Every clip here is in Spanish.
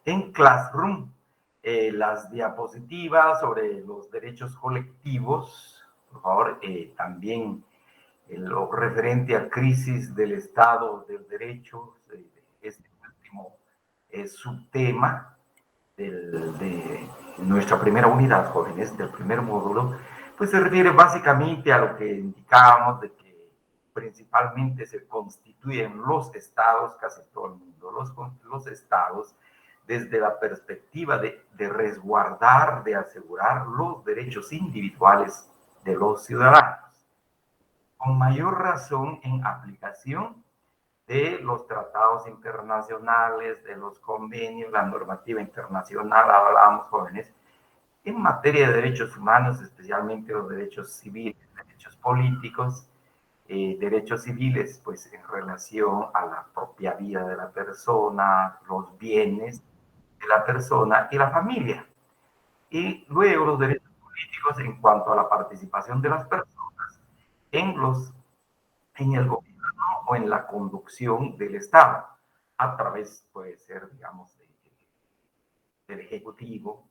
en Classroom las diapositivas sobre los derechos colectivos, por favor, también lo referente a crisis del Estado del Derecho, este último subtema de nuestra primera unidad, jóvenes, del primer módulo, pues se refiere básicamente a lo que indicábamos de que principalmente se constituyen los estados, casi todo el mundo, los estados, desde la perspectiva de resguardar, de asegurar los derechos individuales de los ciudadanos, con mayor razón en aplicación de los tratados internacionales, de los convenios, la normativa internacional, hablábamos jóvenes, en materia de derechos humanos, especialmente los derechos civiles, derechos políticos, derechos civiles, pues en relación a la propia vida de la persona, los bienes de la persona y la familia. Y luego los derechos políticos en cuanto a la participación de las personas en en el gobierno o en la conducción del Estado, a través, puede ser, digamos, del Ejecutivo,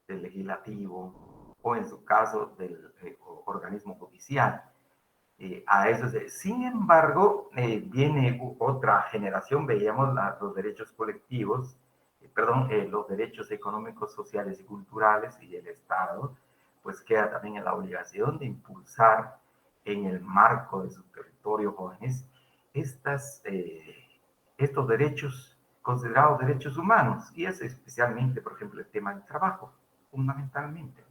del Legislativo, o en su caso del organismo judicial. A eso sin embargo, viene otra generación, veíamos los derechos colectivos, los derechos económicos, sociales y culturales, y el Estado, pues queda también en la obligación de impulsar en el marco de su territorio, jóvenes, estos derechos considerados derechos humanos, y es especialmente, por ejemplo, el tema del trabajo, fundamentalmente.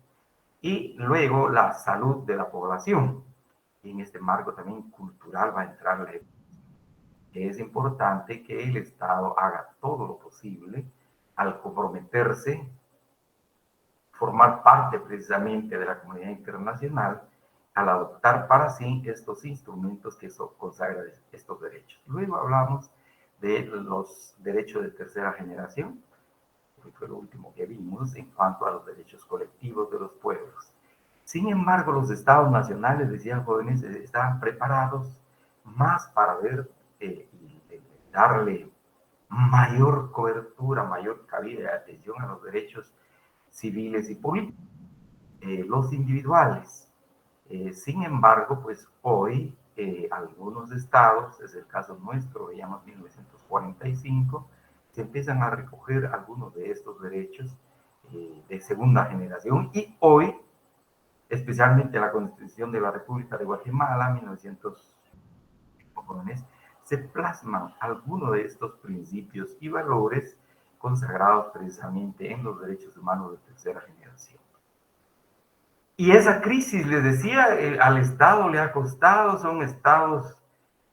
Y luego la salud de la población. Y en este marco también cultural va a entrar la educación. Es importante que el Estado haga todo lo posible al comprometerse, formar parte precisamente de la comunidad internacional, al adoptar para sí estos instrumentos que consagran estos derechos. Luego hablamos de los derechos de tercera generación, que fue lo último que vimos en cuanto a los derechos colectivos de los pueblos. Sin embargo, los estados nacionales, decían jóvenes, estaban preparados más para ver y darle mayor cobertura, mayor cabida de atención a los derechos civiles y políticos, los individuales. Sin embargo, pues hoy algunos estados, es el caso nuestro, veíamos 1945, se empiezan a recoger algunos de estos derechos de segunda generación, y hoy, especialmente la Constitución de la República de Guatemala, 1900, se plasman algunos de estos principios y valores consagrados precisamente en los derechos humanos de tercera generación. Y esa crisis, les decía, al Estado le ha costado, son estados,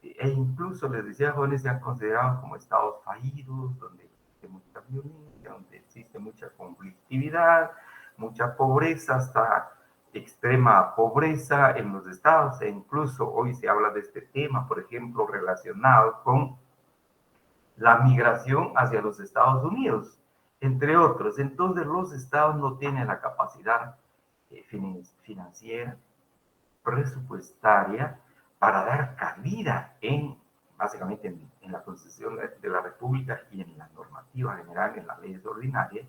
e incluso les decía, jóvenes, se han considerado como estados fallidos, donde existe mucha violencia, donde existe mucha conflictividad, mucha pobreza, hasta extrema pobreza en los estados, e incluso hoy se habla de este tema, por ejemplo, relacionado con la migración hacia los Estados Unidos, entre otros. Entonces los estados no tienen la capacidad financiera, presupuestaria, para dar cabida básicamente en la Constitución de la República y en la normativa general, en las leyes ordinarias,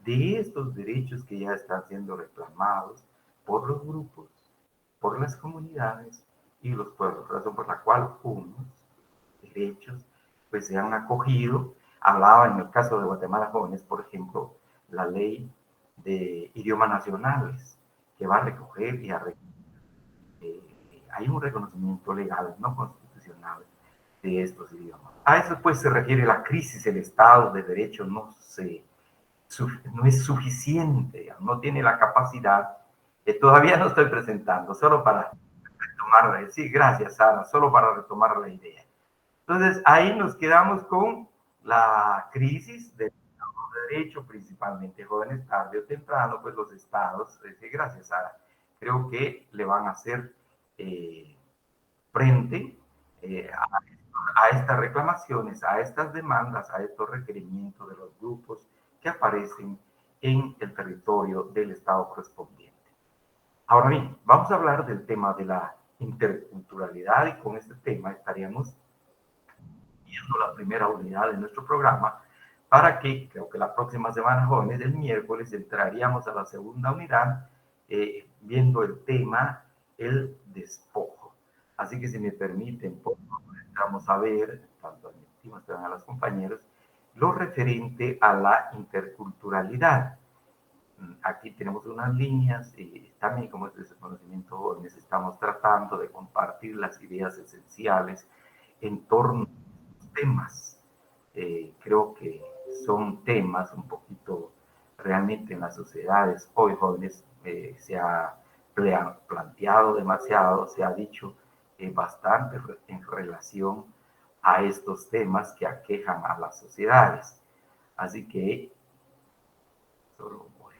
de estos derechos que ya están siendo reclamados por los grupos, por las comunidades y los pueblos, razón por la cual unos derechos pues se han acogido. Hablaba en el caso de Guatemala Jóvenes, por ejemplo, la ley de idiomas nacionales, que va a recoger y a hay un reconocimiento legal, no constitucional, de estos idiomas. A eso pues se refiere la crisis. El Estado de Derecho no es suficiente, no tiene la capacidad, que todavía no estoy presentando, solo para retomar, sí, gracias Sara, solo para retomar la idea. Entonces ahí nos quedamos con la crisis del Estado de Derecho, principalmente jóvenes, tarde o temprano, pues los estados, gracias Sara, creo que le van a hacer frente a estas reclamaciones, a estas demandas, a estos requerimientos de los grupos que aparecen en el territorio del Estado correspondiente. Ahora bien, vamos a hablar del tema de la interculturalidad, y con este tema estaríamos viendo la primera unidad de nuestro programa, para que, creo que la próxima semana, jóvenes, el miércoles, entraríamos a la segunda unidad viendo el tema, el despojo. Así que si me permiten, por favor, vamos a ver, tanto a mis estimados como a los compañeros, lo referente a la interculturalidad. Aquí tenemos unas líneas y también, como es de conocimiento jóvenes, estamos tratando de compartir las ideas esenciales en torno a los temas. Creo que son temas un poquito realmente en las sociedades hoy jóvenes se ha planteado demasiado, se ha dicho bastante en relación a estos temas que aquejan a las sociedades. Así que solo voy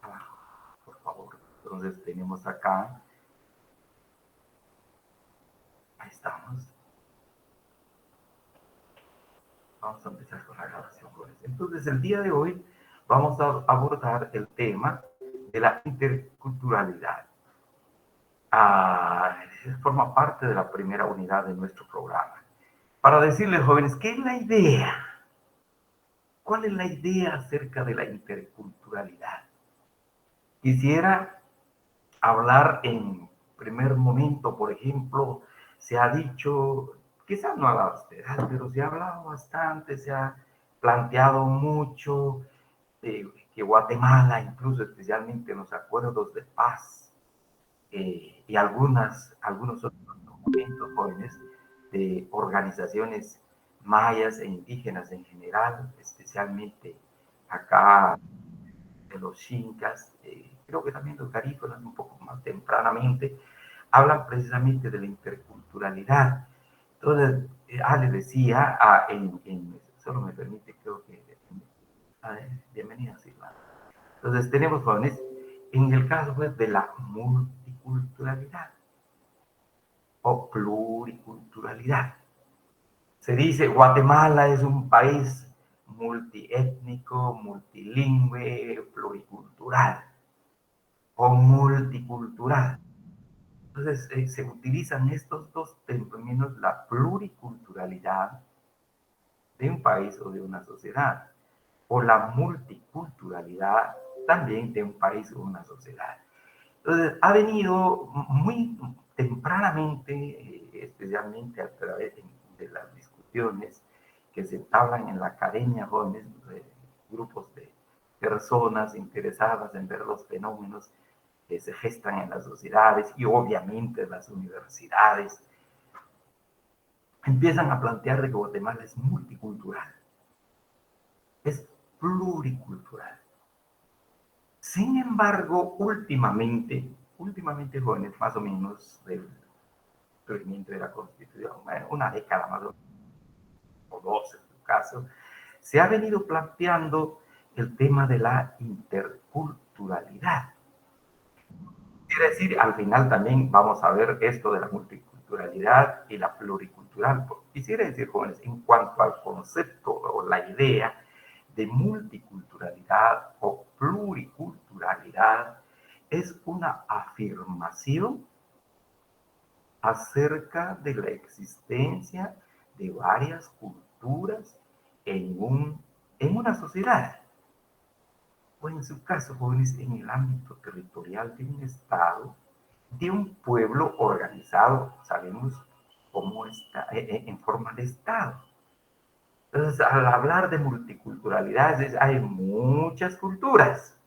abajo, por favor. Entonces tenemos acá, ahí estamos. Vamos a empezar con la grabación. Entonces, el día de hoy vamos a abordar el tema de la interculturalidad. Forma parte de la primera unidad de nuestro programa. Para decirles, jóvenes, ¿qué es la idea? ¿Cuál es la idea acerca de la interculturalidad? Quisiera hablar en primer momento, por ejemplo, se ha dicho, quizás no a la vastedad, pero se ha hablado bastante, se ha planteado mucho que Guatemala, incluso especialmente en los acuerdos de paz y algunos otros documentos jóvenes de organizaciones mayas e indígenas en general, especialmente acá de los chincas, creo que también los garífunas un poco más tempranamente, hablan precisamente de la interculturalidad. Entonces, le decía, solo me permite, creo que, bienvenida, Silvana. Entonces, tenemos, jóvenes, en el caso pues, de la multiculturalidad o pluriculturalidad. Se dice, Guatemala es un país multiétnico, multilingüe, pluricultural o multicultural. Entonces, se utilizan estos dos términos, la pluriculturalidad de un país o de una sociedad, o la multiculturalidad también de un país o una sociedad. Entonces, ha venido muy tempranamente, especialmente a través de las discusiones que se hablan en la academia, jóvenes, grupos de personas interesadas en ver los fenómenos que se gestan en las sociedades y obviamente en las universidades, empiezan a plantear de que Guatemala es multicultural, es pluricultural. Sin embargo, últimamente, jóvenes, más o menos del surgimiento de la Constitución, una década más o dos en su caso, se ha venido planteando el tema de la interculturalidad. Quiere decir, al final también vamos a ver esto de la multiculturalidad y la pluricultural. Quisiera decir, jóvenes, en cuanto al concepto o la idea de multiculturalidad o pluriculturalidad, es una afirmación acerca de la existencia de varias culturas en una sociedad. O en su caso, jóvenes, en el ámbito territorial de un Estado, de un pueblo organizado, sabemos cómo está, en forma de Estado. Entonces, al hablar de multiculturalidad, hay muchas culturas.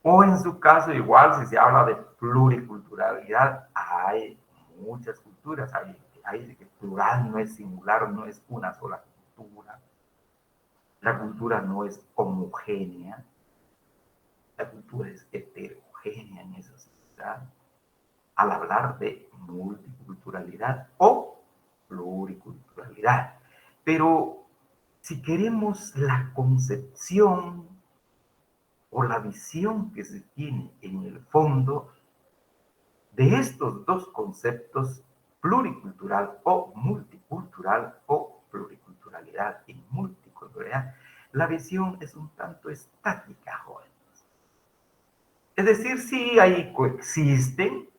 O en su caso, igual, si se habla de pluriculturalidad, hay muchas culturas. Hay que plural, no es singular, no es una sola cultura. La cultura no es homogénea. La cultura es heterogénea en esa sociedad. Al hablar de multiculturalidad o pluriculturalidad. Pero si queremos la concepción o la visión que se tiene en el fondo de estos dos conceptos, pluricultural o multicultural o pluriculturalidad y multiculturalidad, la visión es un tanto estática, jóvenes. Es decir, sí, ahí coexisten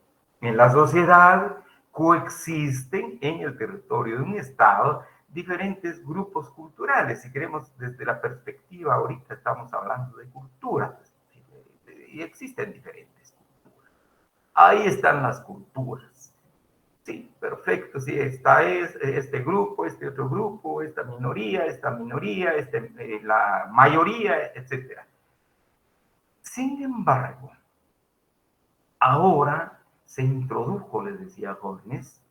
en la sociedad, coexisten en el territorio de un Estado diferentes grupos culturales. Si queremos desde la perspectiva, ahorita estamos hablando de culturas, y existen diferentes culturas. Ahí están las culturas. Sí, perfecto, sí, está este grupo, este otro grupo, esta minoría, la mayoría, etcétera. Sin embargo, ahora se introdujo, les decía, jóvenes,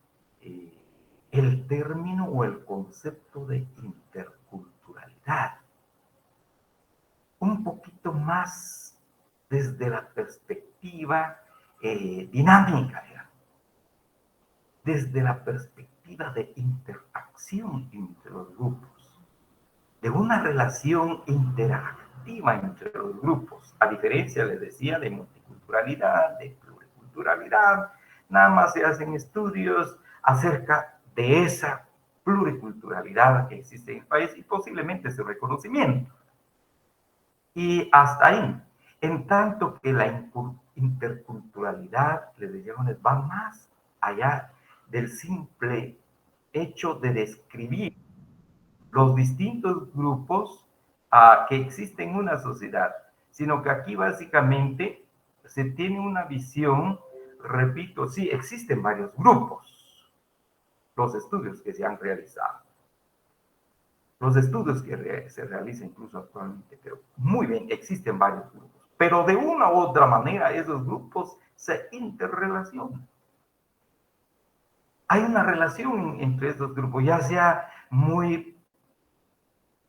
el término o el concepto de interculturalidad. Un poquito más desde la perspectiva dinámica, desde la perspectiva de interacción entre los grupos, de una relación interactiva entre los grupos, a diferencia, les decía, de multiculturalidad, de pluriculturalidad. Nada más se hacen estudios acerca de esa pluriculturalidad que existe en el país y posiblemente su reconocimiento. Y hasta ahí, en tanto que la interculturalidad, les decíamos, va más allá del simple hecho de describir los distintos grupos que existen en una sociedad, sino que aquí básicamente se tiene una visión, repito, sí, existen varios grupos, los estudios que se han realizado, los estudios que se realizan incluso actualmente, pero muy bien, existen varios grupos, pero de una u otra manera esos grupos se interrelacionan. Hay una relación entre esos grupos, ya sea muy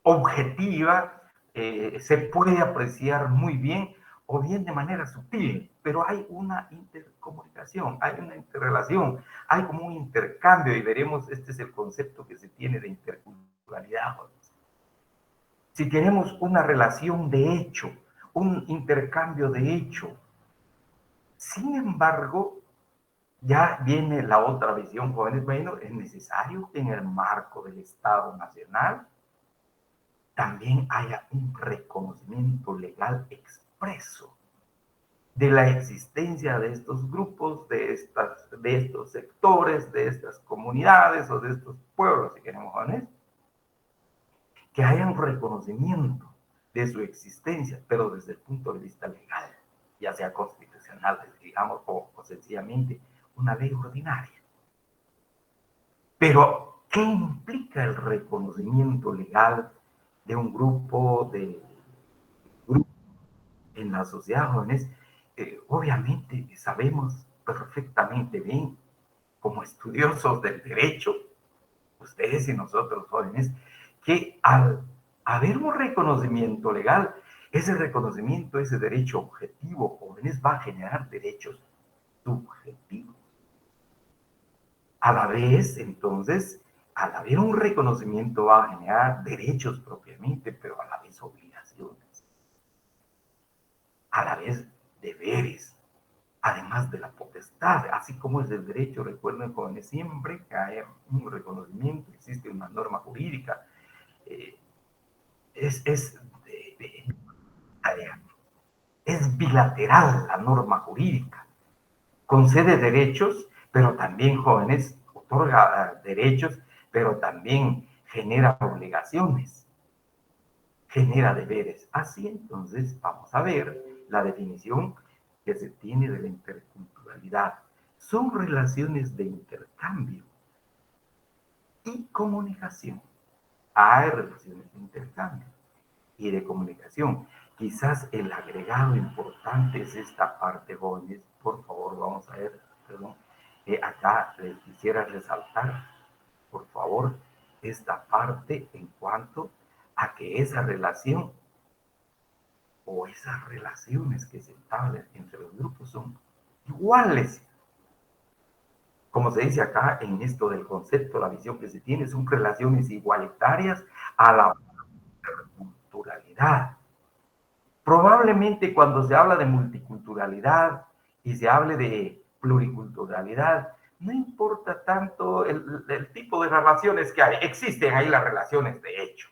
objetiva, se puede apreciar muy bien o bien de manera sutil, pero hay una intercomunicación, hay una interrelación, hay como un intercambio y veremos, este es el concepto que se tiene de interculturalidad. Si tenemos una relación de hecho, un intercambio de hecho, sin embargo, ya viene la otra visión, jóvenes, bueno, es necesario que en el marco del Estado Nacional también haya un reconocimiento legal expreso de la existencia de estos grupos, de estos sectores, de estas comunidades o de estos pueblos, si queremos, jóvenes, que haya un reconocimiento de su existencia, pero desde el punto de vista legal, ya sea constitucional, digamos, o sencillamente una ley ordinaria. Pero, ¿qué implica el reconocimiento legal de un grupo en la sociedad, jóvenes? Obviamente sabemos perfectamente bien, como estudiosos del derecho, ustedes y nosotros, jóvenes, que al haber un reconocimiento legal, ese reconocimiento, ese derecho objetivo, jóvenes, va a generar derechos subjetivos. A la vez, entonces, al haber un reconocimiento va a generar derechos propiamente, pero a la vez obligaciones, a la vez deberes, además de la potestad, así como es el derecho. Recuerden, jóvenes, siempre que hay un reconocimiento, existe una norma jurídica, eh, es, es, es bilateral la norma jurídica, concede derechos, pero también, jóvenes, otorga derechos, pero también genera obligaciones, genera deberes. Así entonces vamos a ver la definición que se tiene de la interculturalidad. Son relaciones de intercambio y comunicación. Hay relaciones de intercambio y de comunicación. Quizás el agregado importante es esta parte, jóvenes. Por favor, vamos a ver, perdón. Acá les quisiera resaltar, por favor, esta parte en cuanto a que esa relación o esas relaciones que se establecen entre los grupos son iguales. Como se dice acá en esto del concepto, la visión que se tiene son relaciones igualitarias a la culturalidad. Probablemente cuando se habla de multiculturalidad y se hable de pluriculturalidad, no importa tanto el tipo de relaciones que hay, existen ahí las relaciones de hecho,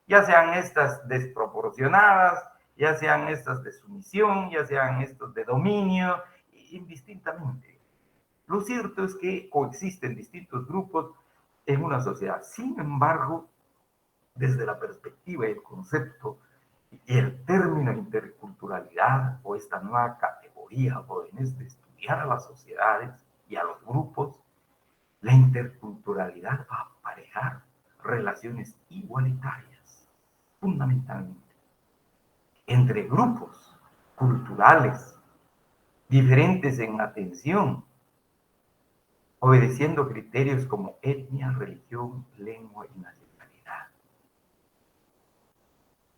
ya sean estas desproporcionadas, ya sean estas de sumisión, ya sean estos de dominio, indistintamente. Lo cierto es que coexisten distintos grupos en una sociedad. Sin embargo, desde la perspectiva y el concepto y el término interculturalidad o esta nueva categoría, jóvenes, de estudiar a las sociedades y a los grupos, la interculturalidad va a aparejar relaciones igualitarias, fundamentalmente, entre grupos culturales diferentes en atención, obedeciendo criterios como etnia, religión, lengua y nacionalidad.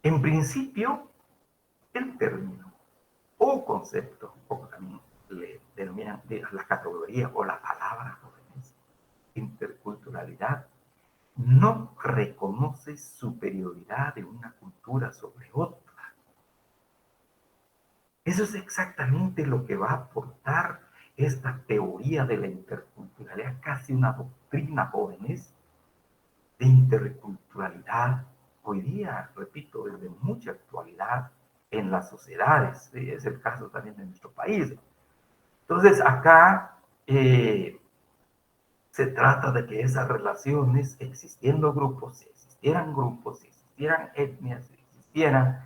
En principio, el término o concepto, como también le denominan la categoría o la palabra, jóvenes, interculturalidad, no reconoce superioridad de una cultura sobre otra. Eso es exactamente lo que va a aportar esta teoría de la interculturalidad, casi una doctrina, jóvenes, de interculturalidad. Hoy día, repito, desde mucha actualidad en las sociedades, ¿sí? Es el caso también de nuestro país. Entonces, acá se trata de que esas relaciones, existiendo grupos, si existieran etnias, si existieran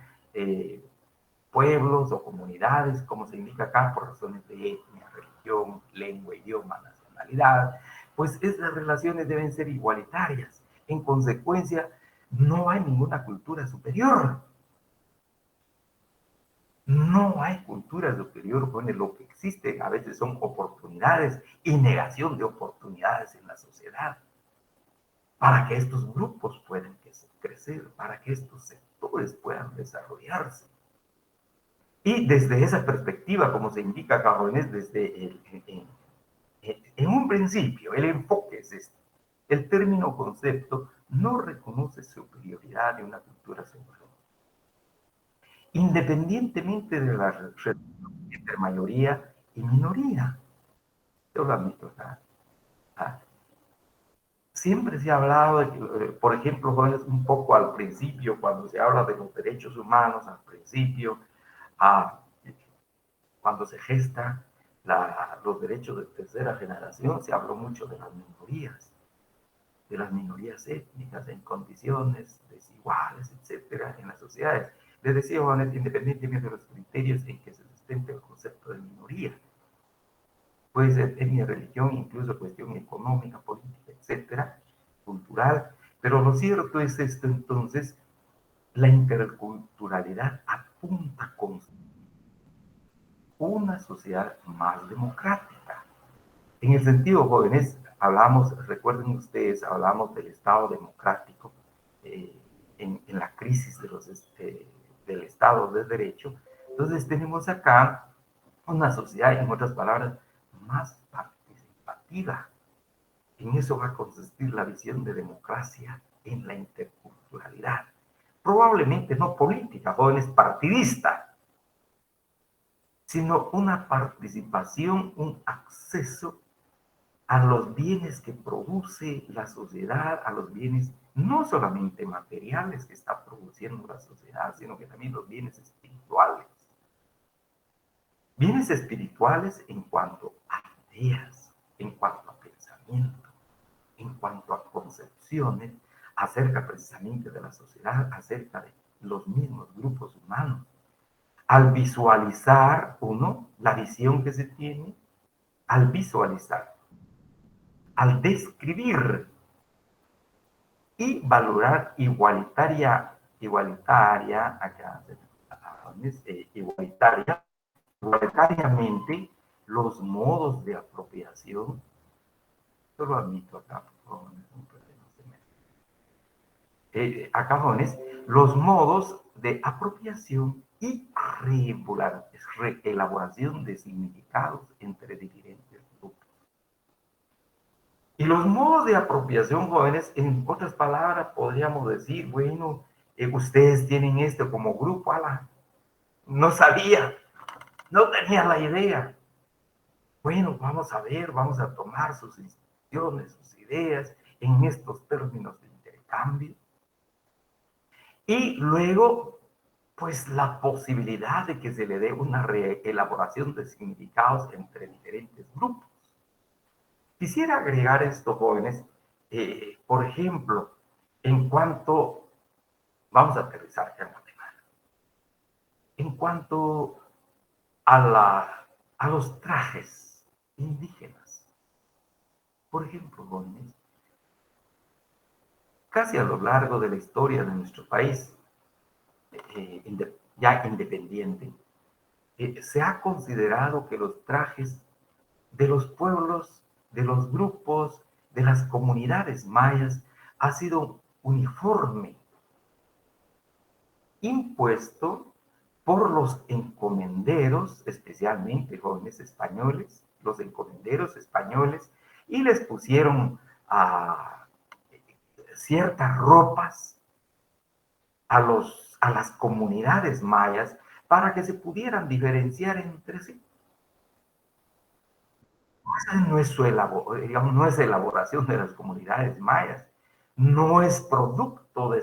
pueblos o comunidades, como se indica acá, por razones de etnia, religión, lengua, idioma, nacionalidad, pues esas relaciones deben ser igualitarias. En consecuencia, no hay ninguna cultura superior. No hay cultura superior, bueno, lo que existe a veces son oportunidades y negación de oportunidades en la sociedad para que estos grupos puedan crecer, para que estos sectores puedan desarrollarse. Y desde esa perspectiva, como se indica acá, jóvenes, en un principio, el enfoque es este. El término o concepto no reconoce superioridad de una cultura sobre otra, independientemente de la relación entre mayoría y minoría. Yo lo admito acá. ¿Ah? Siempre se ha hablado, por ejemplo, jóvenes, un poco al principio, cuando se habla de los derechos humanos, al principio, a cuando se gesta los derechos de tercera generación, se habló mucho de las minorías étnicas en condiciones desiguales, etcétera, en las sociedades. Les decía, independientemente de los criterios en que se sustente el concepto de minoría, puede ser etnia, religión, incluso cuestión económica, política, etcétera, cultural, pero lo cierto es esto entonces, la interculturalidad apunta con una sociedad más democrática. En el sentido, jóvenes, hablamos, recuerden ustedes, hablamos del Estado democrático en la crisis del Estado de Derecho. Entonces tenemos acá una sociedad, en otras palabras, más participativa. En eso va a consistir la visión de democracia en la interculturalidad. Probablemente no política, jóvenes, partidista, sino una participación, un acceso a los bienes que produce la sociedad, a los bienes no solamente materiales que está produciendo la sociedad, sino que también los bienes espirituales. Bienes espirituales en cuanto a ideas, en cuanto a pensamiento, en cuanto a concepciones acerca precisamente de la sociedad, acerca de los mismos grupos humanos. Al visualizar uno la visión que se tiene, al visualizar, al describir y valorar acá, igualitariamente los modos de apropiación. Yo lo admito acá, jóvenes, acá, jóvenes, los modos de apropiación y reelaboración de significados entre diferentes grupos. Y los modos de apropiación, jóvenes, en otras palabras, podríamos decir, bueno, ustedes tienen esto como grupo, ala, no sabía, no tenía la idea. Bueno, vamos a ver, vamos a tomar sus instituciones, sus ideas en estos términos de intercambio. Y luego, pues la posibilidad de que se le dé una reelaboración de significados entre diferentes grupos. Quisiera agregar esto, jóvenes, Por ejemplo, en cuanto, vamos a aterrizar ya en Guatemala, en cuanto a los trajes indígenas, por ejemplo, jóvenes, casi a lo largo de la historia de nuestro país, ya independiente, se ha considerado que los trajes de los pueblos, de los grupos, de las comunidades mayas, ha sido uniforme, impuesto por los encomenderos, especialmente jóvenes españoles, los encomenderos españoles, y les pusieron a ciertas ropas a las comunidades mayas para que se pudieran diferenciar entre sí. Esa no es digamos, no es elaboración de las comunidades mayas, no es producto de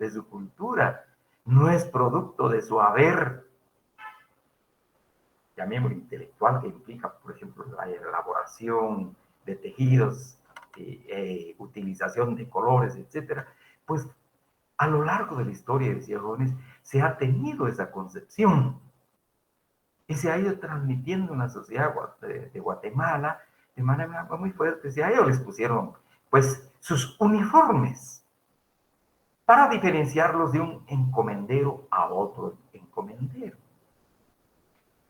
su cultura, no es producto de su haber, llamémoslo intelectual, que implica, por ejemplo, la elaboración de tejidos, utilización de colores, etcétera. Pues a lo largo de la historia, decía Jóvenes, se ha tenido esa concepción y se ha ido transmitiendo en la sociedad de Guatemala de manera muy fuerte. Si a ellos les pusieron, pues, sus uniformes para diferenciarlos de un encomendero a otro encomendero.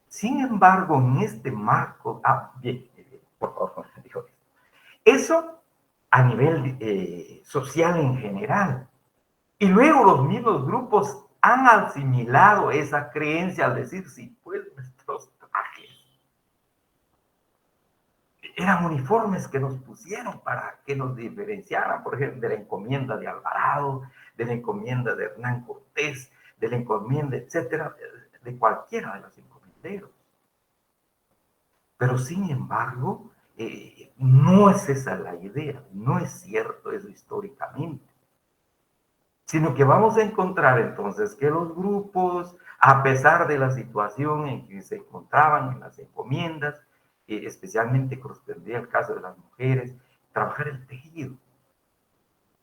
Sin embargo, en este marco, bien, por favor, dijo eso a nivel social en general. Y luego los mismos grupos han asimilado esa creencia al decir, sí, pues nuestros trajes eran uniformes que nos pusieron para que nos diferenciaran, por ejemplo, de la encomienda de Alvarado, de la encomienda de Hernán Cortés, de la encomienda, etcétera, de cualquiera de los encomenderos. Pero sin embargo, no es esa la idea, no es cierto eso históricamente, sino que vamos a encontrar entonces que los grupos, a pesar de la situación en que se encontraban en las encomiendas, especialmente correspondía el caso de las mujeres, trabajar el tejido.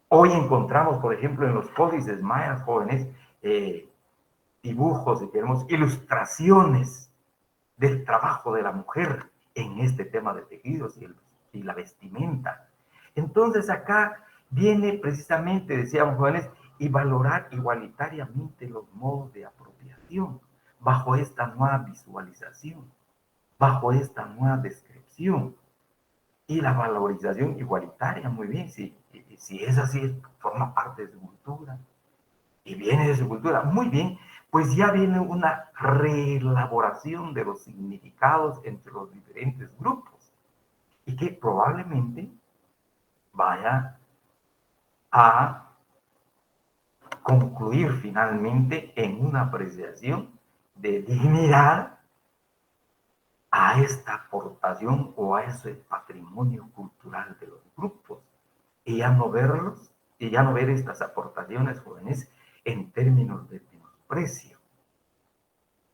Hoy encontramos, por ejemplo, en los códices mayas jóvenes, dibujos, si queremos, ilustraciones del trabajo de la mujer en este tema de tejidos y la vestimenta. Entonces acá viene precisamente, decíamos jóvenes, y valorar igualitariamente los modos de apropiación bajo esta nueva visualización, bajo esta nueva descripción. Y la valorización igualitaria, muy bien, si es así, forma parte de su cultura y viene de su cultura, muy bien, pues ya viene una reelaboración de los significados entre los diferentes grupos y que probablemente vaya a concluir finalmente en una apreciación de dignidad a esta aportación o a ese patrimonio cultural de los grupos y ya no verlos y ya no ver estas aportaciones jóvenes en términos de menosprecio,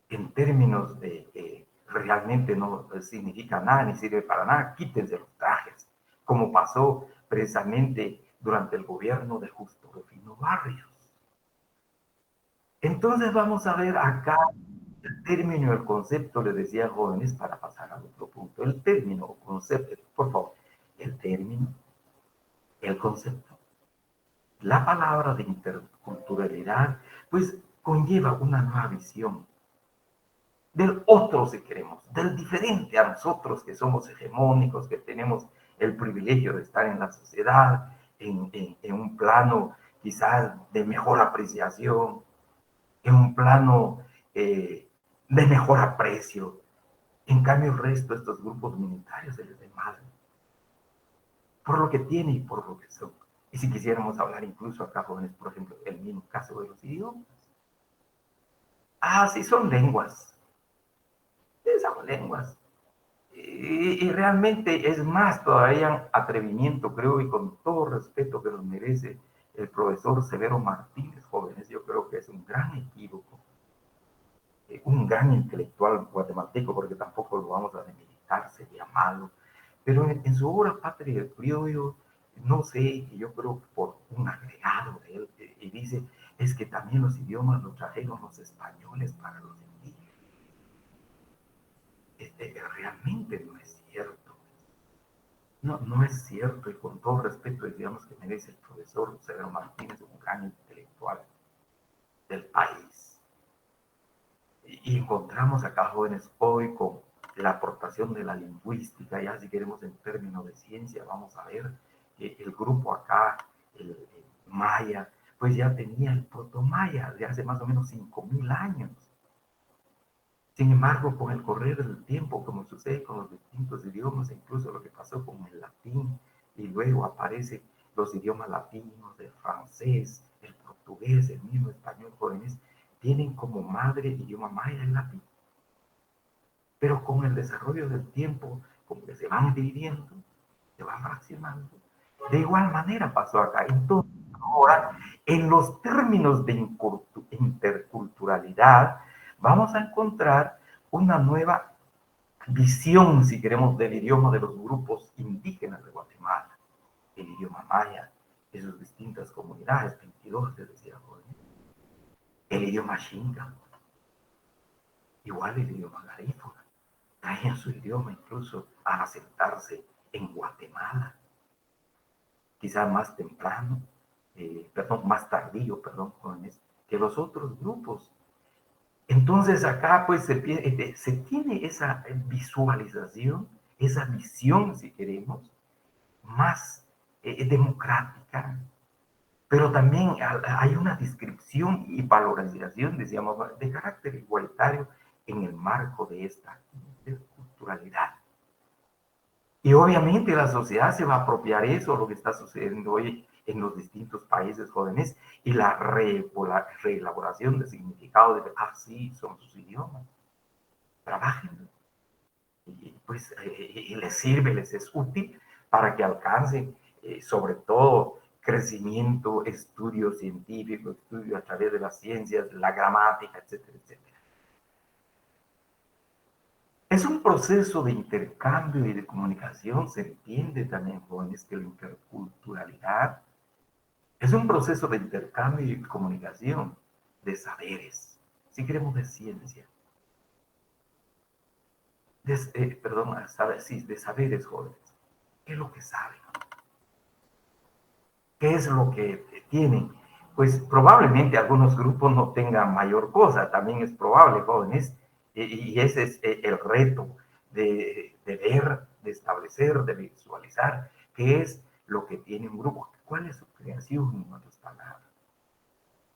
en términos de que realmente no significa nada ni sirve para nada, quítense los trajes, como pasó precisamente durante el gobierno de Justo Rufino Barrios. Entonces vamos a ver acá el término, el concepto, les decía jóvenes, para pasar al otro punto. El término o concepto, por favor, el término, el concepto. La palabra de interculturalidad, pues conlleva una nueva visión del otro, si queremos, del diferente a nosotros que somos hegemónicos, que tenemos el privilegio de estar en la sociedad, en un plano quizás de mejor apreciación, en un plano de mejor aprecio. En cambio, el resto de estos grupos militares se les ve mal, por lo que tienen y por lo que son. Y si quisiéramos hablar incluso acá, jóvenes, por ejemplo, el mismo caso de los idiomas. Ah, sí, son lenguas. Son lenguas. Y realmente es más todavía atrevimiento, creo, y con todo respeto que nos merece el profesor Severo Martínez, jóvenes, yo creo que es un gran equívoco, un gran intelectual guatemalteco, porque tampoco lo vamos a demilitar, sería malo, pero en su obra Patria y el Criollo no sé, yo creo por un agregado de él, y dice, es que también los idiomas los trajeron los españoles para los indígenas. Realmente no es cierto. No, no es cierto, y con todo respeto, digamos que merece el profesor Severo Martínez, un gran intelectual del país. Y encontramos acá jóvenes hoy con la aportación de la lingüística, ya si queremos en términos de ciencia, vamos a ver que el grupo acá, el maya, pues ya tenía el protomaya de hace más o menos 5.000 años. Sin embargo, con el correr del tiempo, como sucede con los distintos idiomas, incluso lo que pasó con el latín, y luego aparecen los idiomas latinos, el francés, el portugués, el mismo español, jóvenes, tienen como madre idioma maya el latín. Pero con el desarrollo del tiempo, como que se van dividiendo, se van fraccionando. De igual manera pasó acá. Entonces, ahora, en los términos de interculturalidad, vamos a encontrar una nueva visión, si queremos, del idioma de los grupos indígenas de Guatemala. El idioma maya, de sus distintas comunidades, 22, les decía, el idioma xinca, igual el idioma garífuna, traían su idioma incluso a asentarse en Guatemala, quizá más temprano, más tardío, jóvenes, que los otros grupos. Entonces acá pues se tiene esa visualización, esa visión, si queremos, más democrática, pero también hay una descripción y valorización, decíamos, de carácter igualitario en el marco de esta interculturalidad. Y obviamente la sociedad se va a apropiar eso, lo que está sucediendo hoy en los distintos países jóvenes, y la reelaboración de significado de, sí, son sus idiomas, trabajen, y pues y les sirve, les es útil para que alcancen, sobre todo, crecimiento, estudio científico, estudio a través de las ciencias, la gramática, etcétera, etcétera. Es un proceso de intercambio y de comunicación, se entiende también, jóvenes, que la interculturalidad es un proceso de intercambio y comunicación de saberes, si queremos de ciencia, perdón, sí, de saberes, jóvenes. ¿Qué es lo que saben? ¿Qué es lo que tienen? Pues probablemente algunos grupos no tengan mayor cosa, también es probable, jóvenes, y ese es el reto de ver, de establecer, de visualizar qué es lo que tiene un grupo, cuál es su creación, en otras palabras,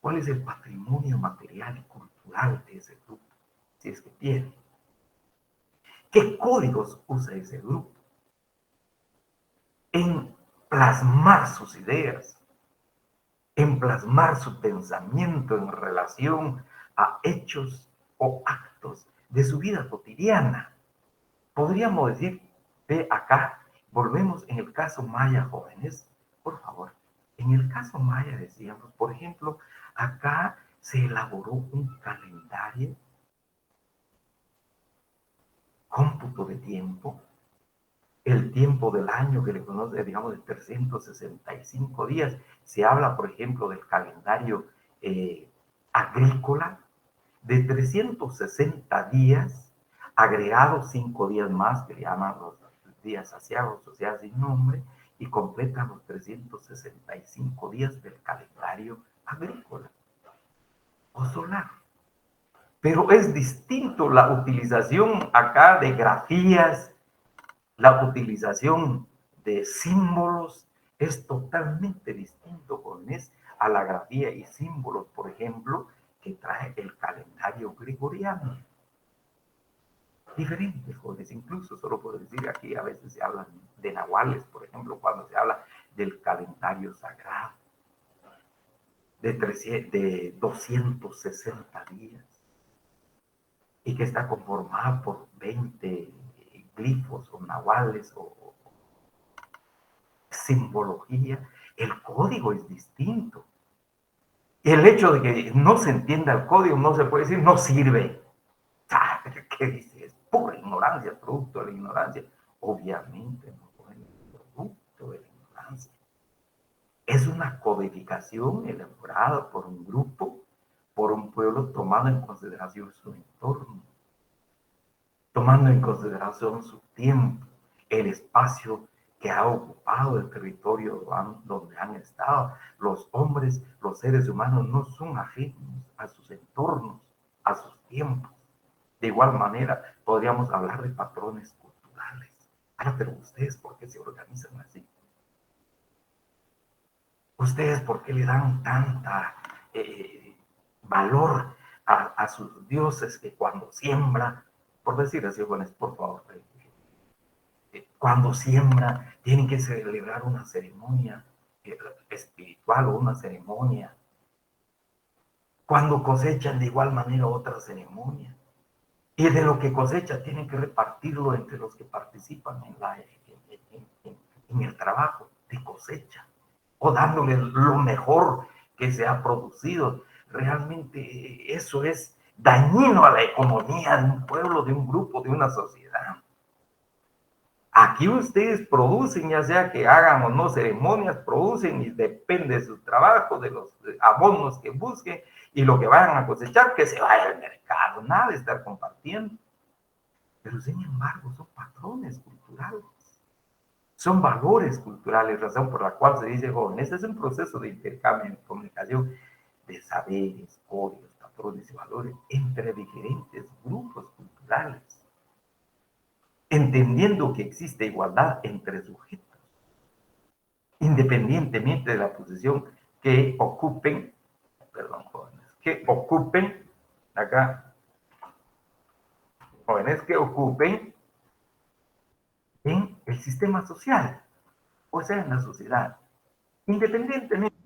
cuál es el patrimonio material y cultural de ese grupo, si es que tiene, qué códigos usa ese grupo en plasmar sus ideas, en plasmar su pensamiento en relación a hechos o actos de su vida cotidiana. Podríamos decir, ve acá, volvemos en el caso maya, jóvenes, por favor. En el caso maya decíamos, por ejemplo, acá se elaboró un calendario, cómputo de tiempo, el tiempo del año que le conoce, digamos, de 365 días. Se habla, por ejemplo, del calendario agrícola de 360 días, agregados 5 días más, que le llaman los días asiagos, o sea, sin nombre, y completan los 365 días del calendario agrícola o solar. Pero es distinto la utilización acá de grafías, la utilización de símbolos es totalmente distinto con a la grafía y símbolos, por ejemplo, que trae el calendario gregoriano. Diferentes, jóvenes, incluso solo puedo decir aquí a veces se habla de nahuales, por ejemplo, cuando se habla del calendario sagrado, de 260 días, y que está conformado por 20 glifos o nahuales o simbología, el código es distinto. El hecho de que no se entienda el código, no se puede decir, no sirve. ¿Qué dice? Es pura ignorancia, producto de la ignorancia. Obviamente no puede ser producto de la ignorancia. Es una codificación elaborada por un grupo, por un pueblo, tomando en consideración su entorno, tomando en consideración su tiempo, el espacio que ha ocupado el territorio donde han estado. Los hombres, los seres humanos, no son ajenos a sus entornos, a sus tiempos. De igual manera, podríamos hablar de patrones culturales. Ah, pero ustedes, ¿por qué se organizan así? ¿Ustedes por qué le dan tanta valor a sus dioses que cuando siembra, por decir así, jóvenes, por favor, cuando siembra, tienen que celebrar una ceremonia espiritual o una ceremonia? Cuando cosechan, de igual manera, otra ceremonia. Y de lo que cosecha, tienen que repartirlo entre los que participan en el trabajo de cosecha, o dándole lo mejor que se ha producido. Realmente eso es dañino a la economía de un pueblo, de un grupo, de una sociedad. Aquí ustedes producen, ya sea que hagan o no ceremonias, producen y depende de su trabajo, de los abonos que busquen y lo que vayan a cosechar, que se vaya al mercado, nada de estar compartiendo. Pero sin embargo son patrones culturales, son valores culturales, razón por la cual se dice, jóvenes, este es un proceso de intercambio y comunicación de saberes, códigos, patrones y valores entre diferentes grupos culturales, entendiendo que existe igualdad entre sujetos, independientemente de la posición que ocupen, perdón, jóvenes, que ocupen, acá, jóvenes que ocupen en el sistema social, o sea, en la sociedad, independientemente,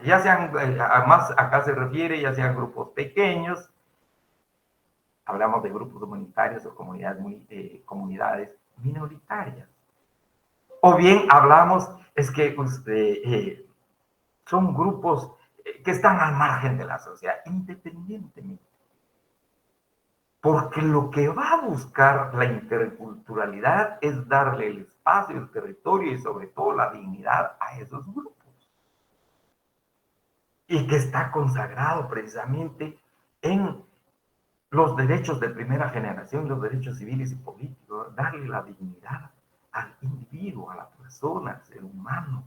ya sean, además acá se refiere, ya sean grupos pequeños, hablamos de grupos humanitarios o comunidades minoritarias, o bien hablamos, es que son grupos que están al margen de la sociedad, independientemente. Porque lo que va a buscar la interculturalidad es darle el espacio, el territorio y sobre todo la dignidad a esos grupos. Y que está consagrado precisamente en los derechos de primera generación, los derechos civiles y políticos, darle la dignidad al individuo, a la persona, al ser humano.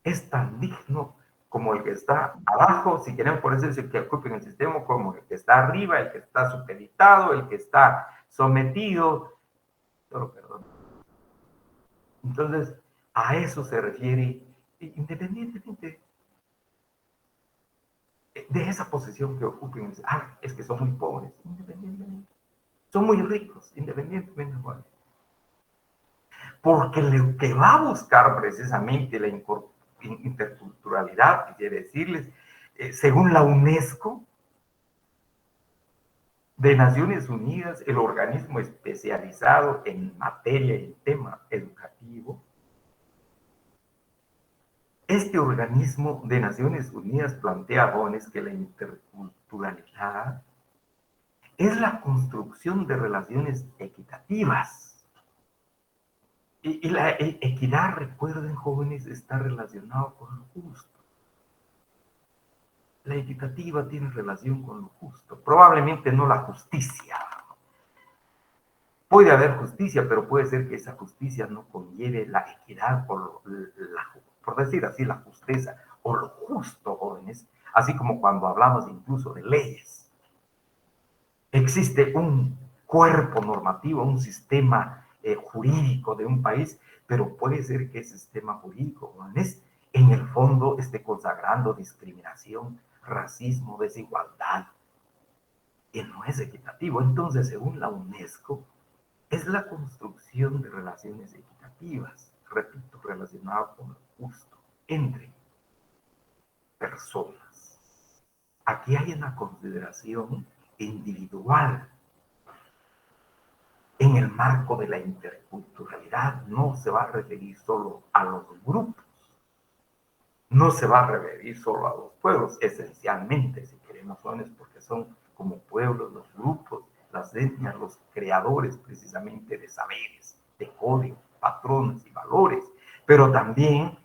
Es tan digno como el que está abajo, si queremos por eso decir que ocupen el sistema, como el que está arriba, el que está supeditado, el que está sometido. Solo perdón. Entonces, a eso se refiere, independientemente de esa posición que ocupen. Ah, es que son muy pobres, independientemente. Son muy ricos, independientemente. Bueno, porque lo que va a buscar precisamente la interculturalidad, quiere decirles, según la UNESCO de Naciones Unidas, el organismo especializado en materia y tema educativo, este organismo de Naciones Unidas plantea, jóvenes, que la interculturalidad es la construcción de relaciones equitativas. Y la equidad, recuerden, jóvenes, está relacionado con lo justo. La equitativa tiene relación con lo justo, probablemente no la justicia. Puede haber justicia, pero puede ser que esa justicia no conlleve la equidad o por decir así, la justeza o lo justo, jóvenes, así como cuando hablamos incluso de leyes. Existe un cuerpo normativo, un sistema jurídico de un país, pero puede ser que ese sistema jurídico, jóvenes, en el fondo esté consagrando discriminación, racismo, desigualdad, que no es equitativo. Entonces, según la UNESCO, es la construcción de relaciones equitativas, repito, relacionado con lo justo, entre personas. Aquí hay una consideración individual en el marco de la interculturalidad. No se va a referir solo a los grupos, no se va a referir solo a los pueblos, esencialmente, si queremos, porque son como pueblos, los grupos, las etnias, los creadores precisamente de saberes, de códigos, patrones y valores, pero también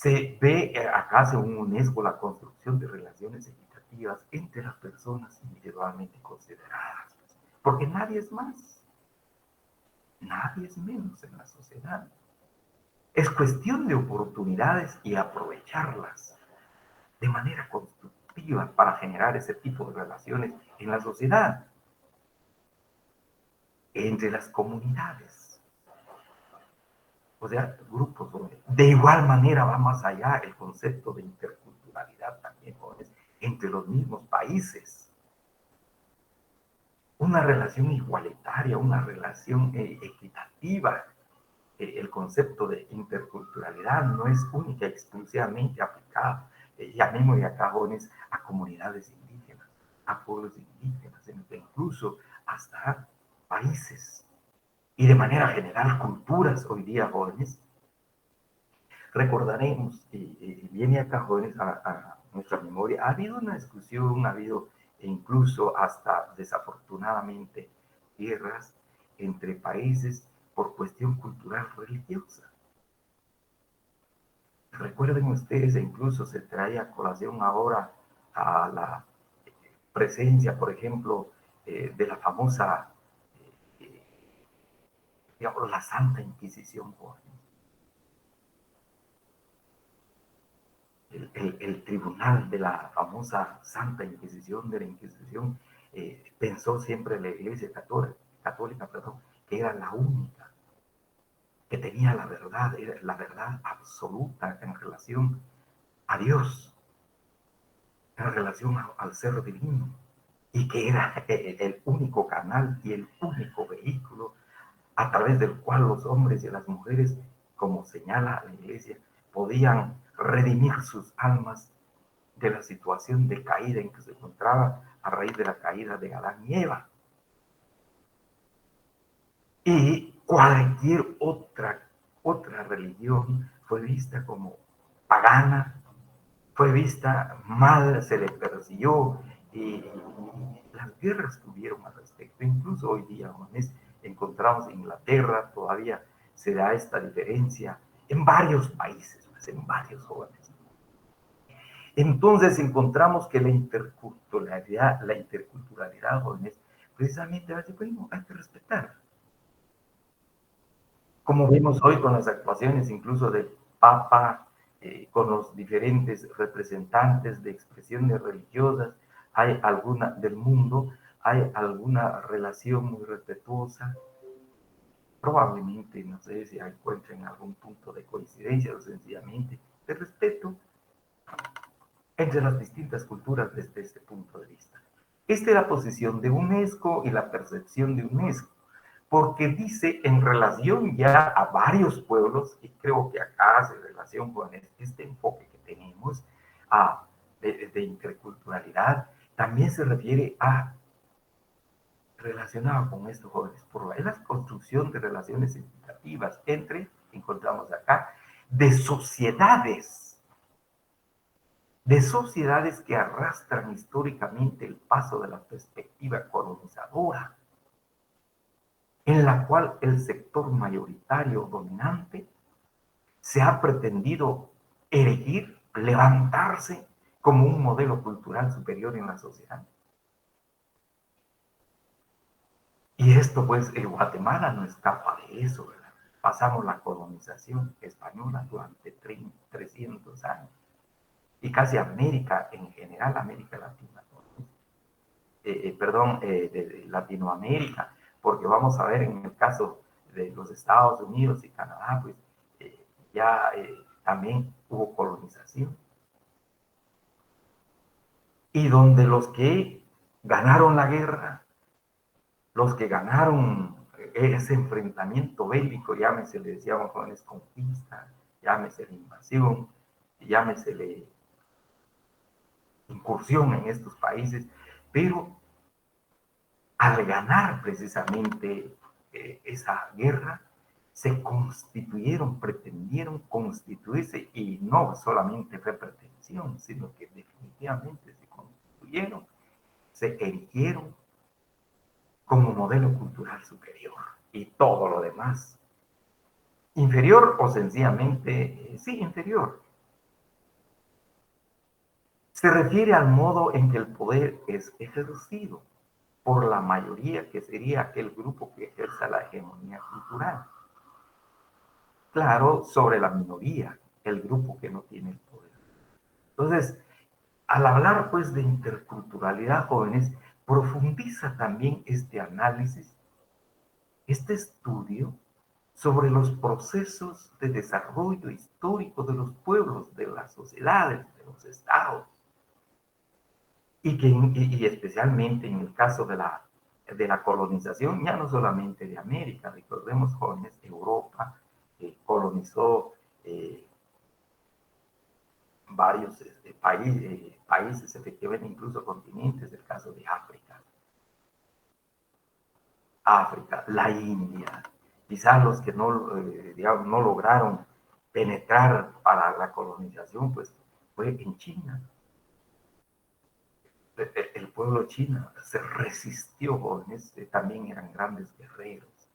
Se ve acá, según UNESCO, la construcción de relaciones equitativas entre las personas individualmente consideradas, porque nadie es más, nadie es menos en la sociedad. Es cuestión de oportunidades y aprovecharlas de manera constructiva para generar ese tipo de relaciones en la sociedad, entre las comunidades, o sea, grupos. De igual manera va más allá el concepto de interculturalidad también, jóvenes, entre los mismos países. Una relación igualitaria, una relación equitativa. El concepto de interculturalidad no es única y exclusivamente aplicada, llamémosle acá, jóvenes, a comunidades indígenas, a pueblos indígenas, incluso hasta países y de manera general culturas hoy día, jóvenes. Recordaremos, y viene acá, jóvenes, a nuestra memoria, ha habido una discusión, ha habido incluso hasta desafortunadamente guerras entre países por cuestión cultural religiosa. Recuerden ustedes, incluso se trae a colación ahora a la presencia, por ejemplo, de la famosa, eh, digamos, la Santa Inquisición, el tribunal de la famosa Santa Inquisición, de la Inquisición, pensó siempre la Iglesia católica, perdón, que era la única, que tenía la verdad, era la verdad absoluta en relación a Dios, en relación al ser divino, y que era el único canal y el único vehículo a través del cual los hombres y las mujeres, como señala la Iglesia, podían redimir sus almas de la situación de caída en que se encontraba a raíz de la caída de Adán y Eva. Y cualquier otra religión fue vista como pagana, fue vista mal, se le persiguió, y las guerras que hubieron al respecto. Incluso hoy día, jóvenes, encontramos en Inglaterra, todavía se da esta diferencia en varios países, pues, en varios, jóvenes. Entonces encontramos que la interculturalidad, jóvenes, precisamente bueno, hay que respetar. Como vemos hoy con las actuaciones incluso del Papa, con los diferentes representantes de expresiones religiosas, hay alguna del mundo, hay alguna relación muy respetuosa. Probablemente, no sé si encuentren algún punto de coincidencia o sencillamente de respeto entre las distintas culturas desde este punto de vista. Esta es la posición de UNESCO y la percepción de UNESCO, porque dice en relación ya a varios pueblos, y creo que acá hace relación con este enfoque que tenemos de interculturalidad, también se refiere a relacionado con estos jóvenes, por la construcción de relaciones significativas entre, encontramos acá, de sociedades que arrastran históricamente el paso de la perspectiva colonizadora, en la cual el sector mayoritario dominante se ha pretendido erigir, levantarse como un modelo cultural superior en la sociedad. Y esto, pues, en Guatemala no escapa de eso, ¿verdad? Pasamos la colonización española durante 300 años. Y casi América, en general América Latina, ¿no? De Latinoamérica, porque vamos a ver en el caso de los Estados Unidos y Canadá, pues ya también hubo colonización. Y donde los que ganaron la guerra, los que ganaron ese enfrentamiento bélico, llámese, le decíamos jóvenes, conquista, llámese la invasión, llámese la incursión en estos países, pero al ganar precisamente esa guerra, se constituyeron, pretendieron constituirse, y no solamente fue pretensión, sino que definitivamente se constituyeron, se erigieron como modelo cultural superior, y todo lo demás inferior o sencillamente, sí, inferior. se refiere al modo en que el poder es ejercido por la mayoría, que sería aquel grupo que ejerza la hegemonía cultural. Claro, sobre la minoría, el grupo que no tiene el poder. Entonces, al hablar pues de interculturalidad, jóvenes, profundiza también este análisis, este estudio sobre los procesos de desarrollo histórico de los pueblos, de las sociedades, de los estados, y especialmente en el caso de la colonización, ya no solamente de América, recordemos, jóvenes, Europa colonizó varios países, efectivamente, incluso continentes, el caso de África, la India, quizás los que no, digamos, no lograron penetrar para la colonización, pues fue en China. El pueblo chino se resistió, jóvenes, también eran grandes guerreros,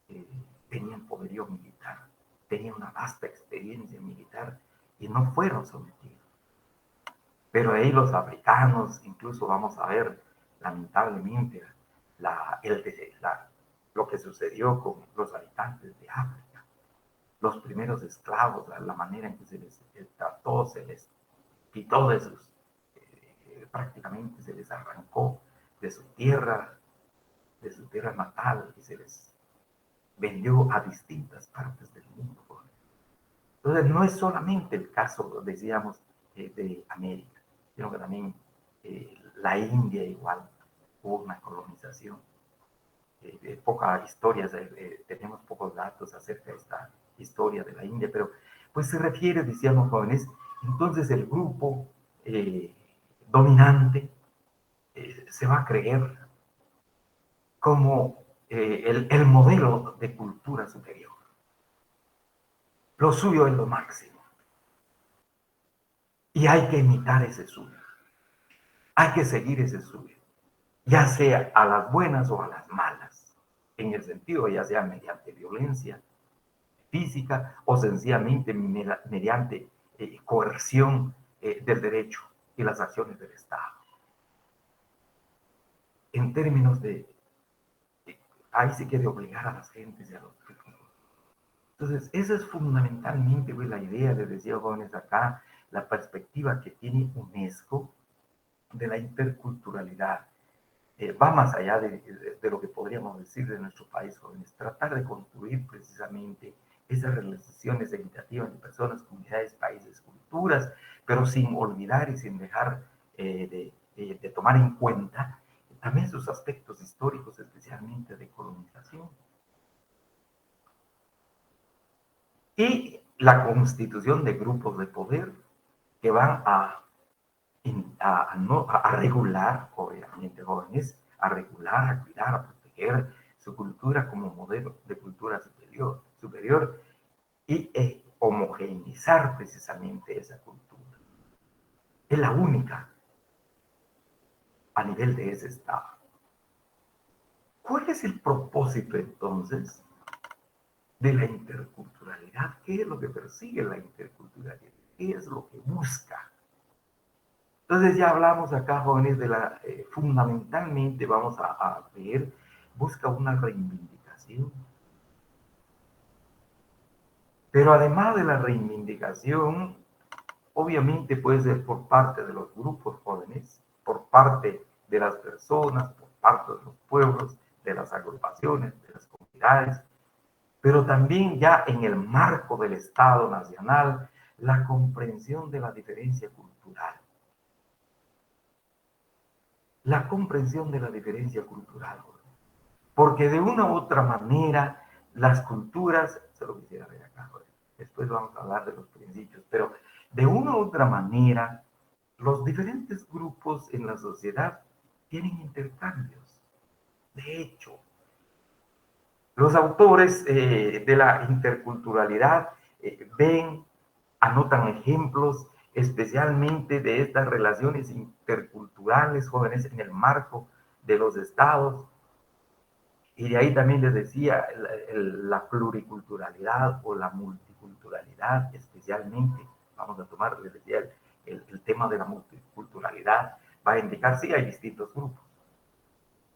eh, tenían poderío militar, tenían una vasta experiencia militar y no fueron sometidos. Pero ahí los africanos, incluso vamos a ver, lamentablemente, lo que sucedió con los habitantes de África, los primeros esclavos, la manera en que se les trató, se les quitó de sus, prácticamente se les arrancó de su tierra natal y se les vendió a distintas partes del mundo. Entonces, no es solamente el caso, decíamos, de América, sino que también la India igual hubo una colonización. Poca historia, tenemos pocos datos acerca de esta historia de la India, pero pues se refiere, decíamos jóvenes, entonces el grupo dominante se va a creer como el modelo de cultura superior. Lo suyo es lo máximo. Y hay que imitar ese suyo. Hay que seguir ese suyo. Ya sea a las buenas o a las malas. En el sentido, ya sea mediante violencia física o sencillamente mediante coerción del derecho y las acciones del Estado. En términos ahí se quiere obligar a las gentes y a los pueblos. Entonces, esa es fundamentalmente pues, la idea, les decía jóvenes acá, la perspectiva que tiene UNESCO de la interculturalidad. Va más allá de lo que podríamos decir de nuestro país, jóvenes. Tratar de construir precisamente esas relaciones equitativas de personas, comunidades, países, culturas, pero sin olvidar y sin dejar de tomar en cuenta también sus aspectos históricos, especialmente de colonización. Y la constitución de grupos de poder que van a regular, obviamente jóvenes, a regular, a cuidar, a proteger su cultura como modelo de cultura superior y homogeneizar precisamente esa cultura. Es la única a nivel de ese Estado. ¿Cuál es el propósito entonces de la interculturalidad? ¿Qué es lo que persigue la interculturalidad? ¿Qué es lo que busca? Entonces ya hablamos acá, jóvenes, fundamentalmente vamos a ver, busca una reivindicación. Pero además de la reivindicación, obviamente puede ser por parte de los grupos jóvenes, por parte de las personas, por parte de los pueblos, de las agrupaciones, de las comunidades, pero también ya en el marco del Estado Nacional, la comprensión de la diferencia cultural. La comprensión de la diferencia cultural. Porque de una u otra manera, las culturas, se lo quisiera ver acá, después vamos a hablar de los principios, pero de una u otra manera, los diferentes grupos en la sociedad tienen intercambios. De hecho, los autores de la interculturalidad ven, anotan ejemplos especialmente de estas relaciones interculturales, jóvenes, en el marco de los estados. Y de ahí también les decía la pluriculturalidad o la multiculturalidad, especialmente, vamos a tomar, les decía, el tema de la multiculturalidad va a indicar, sí, hay distintos grupos.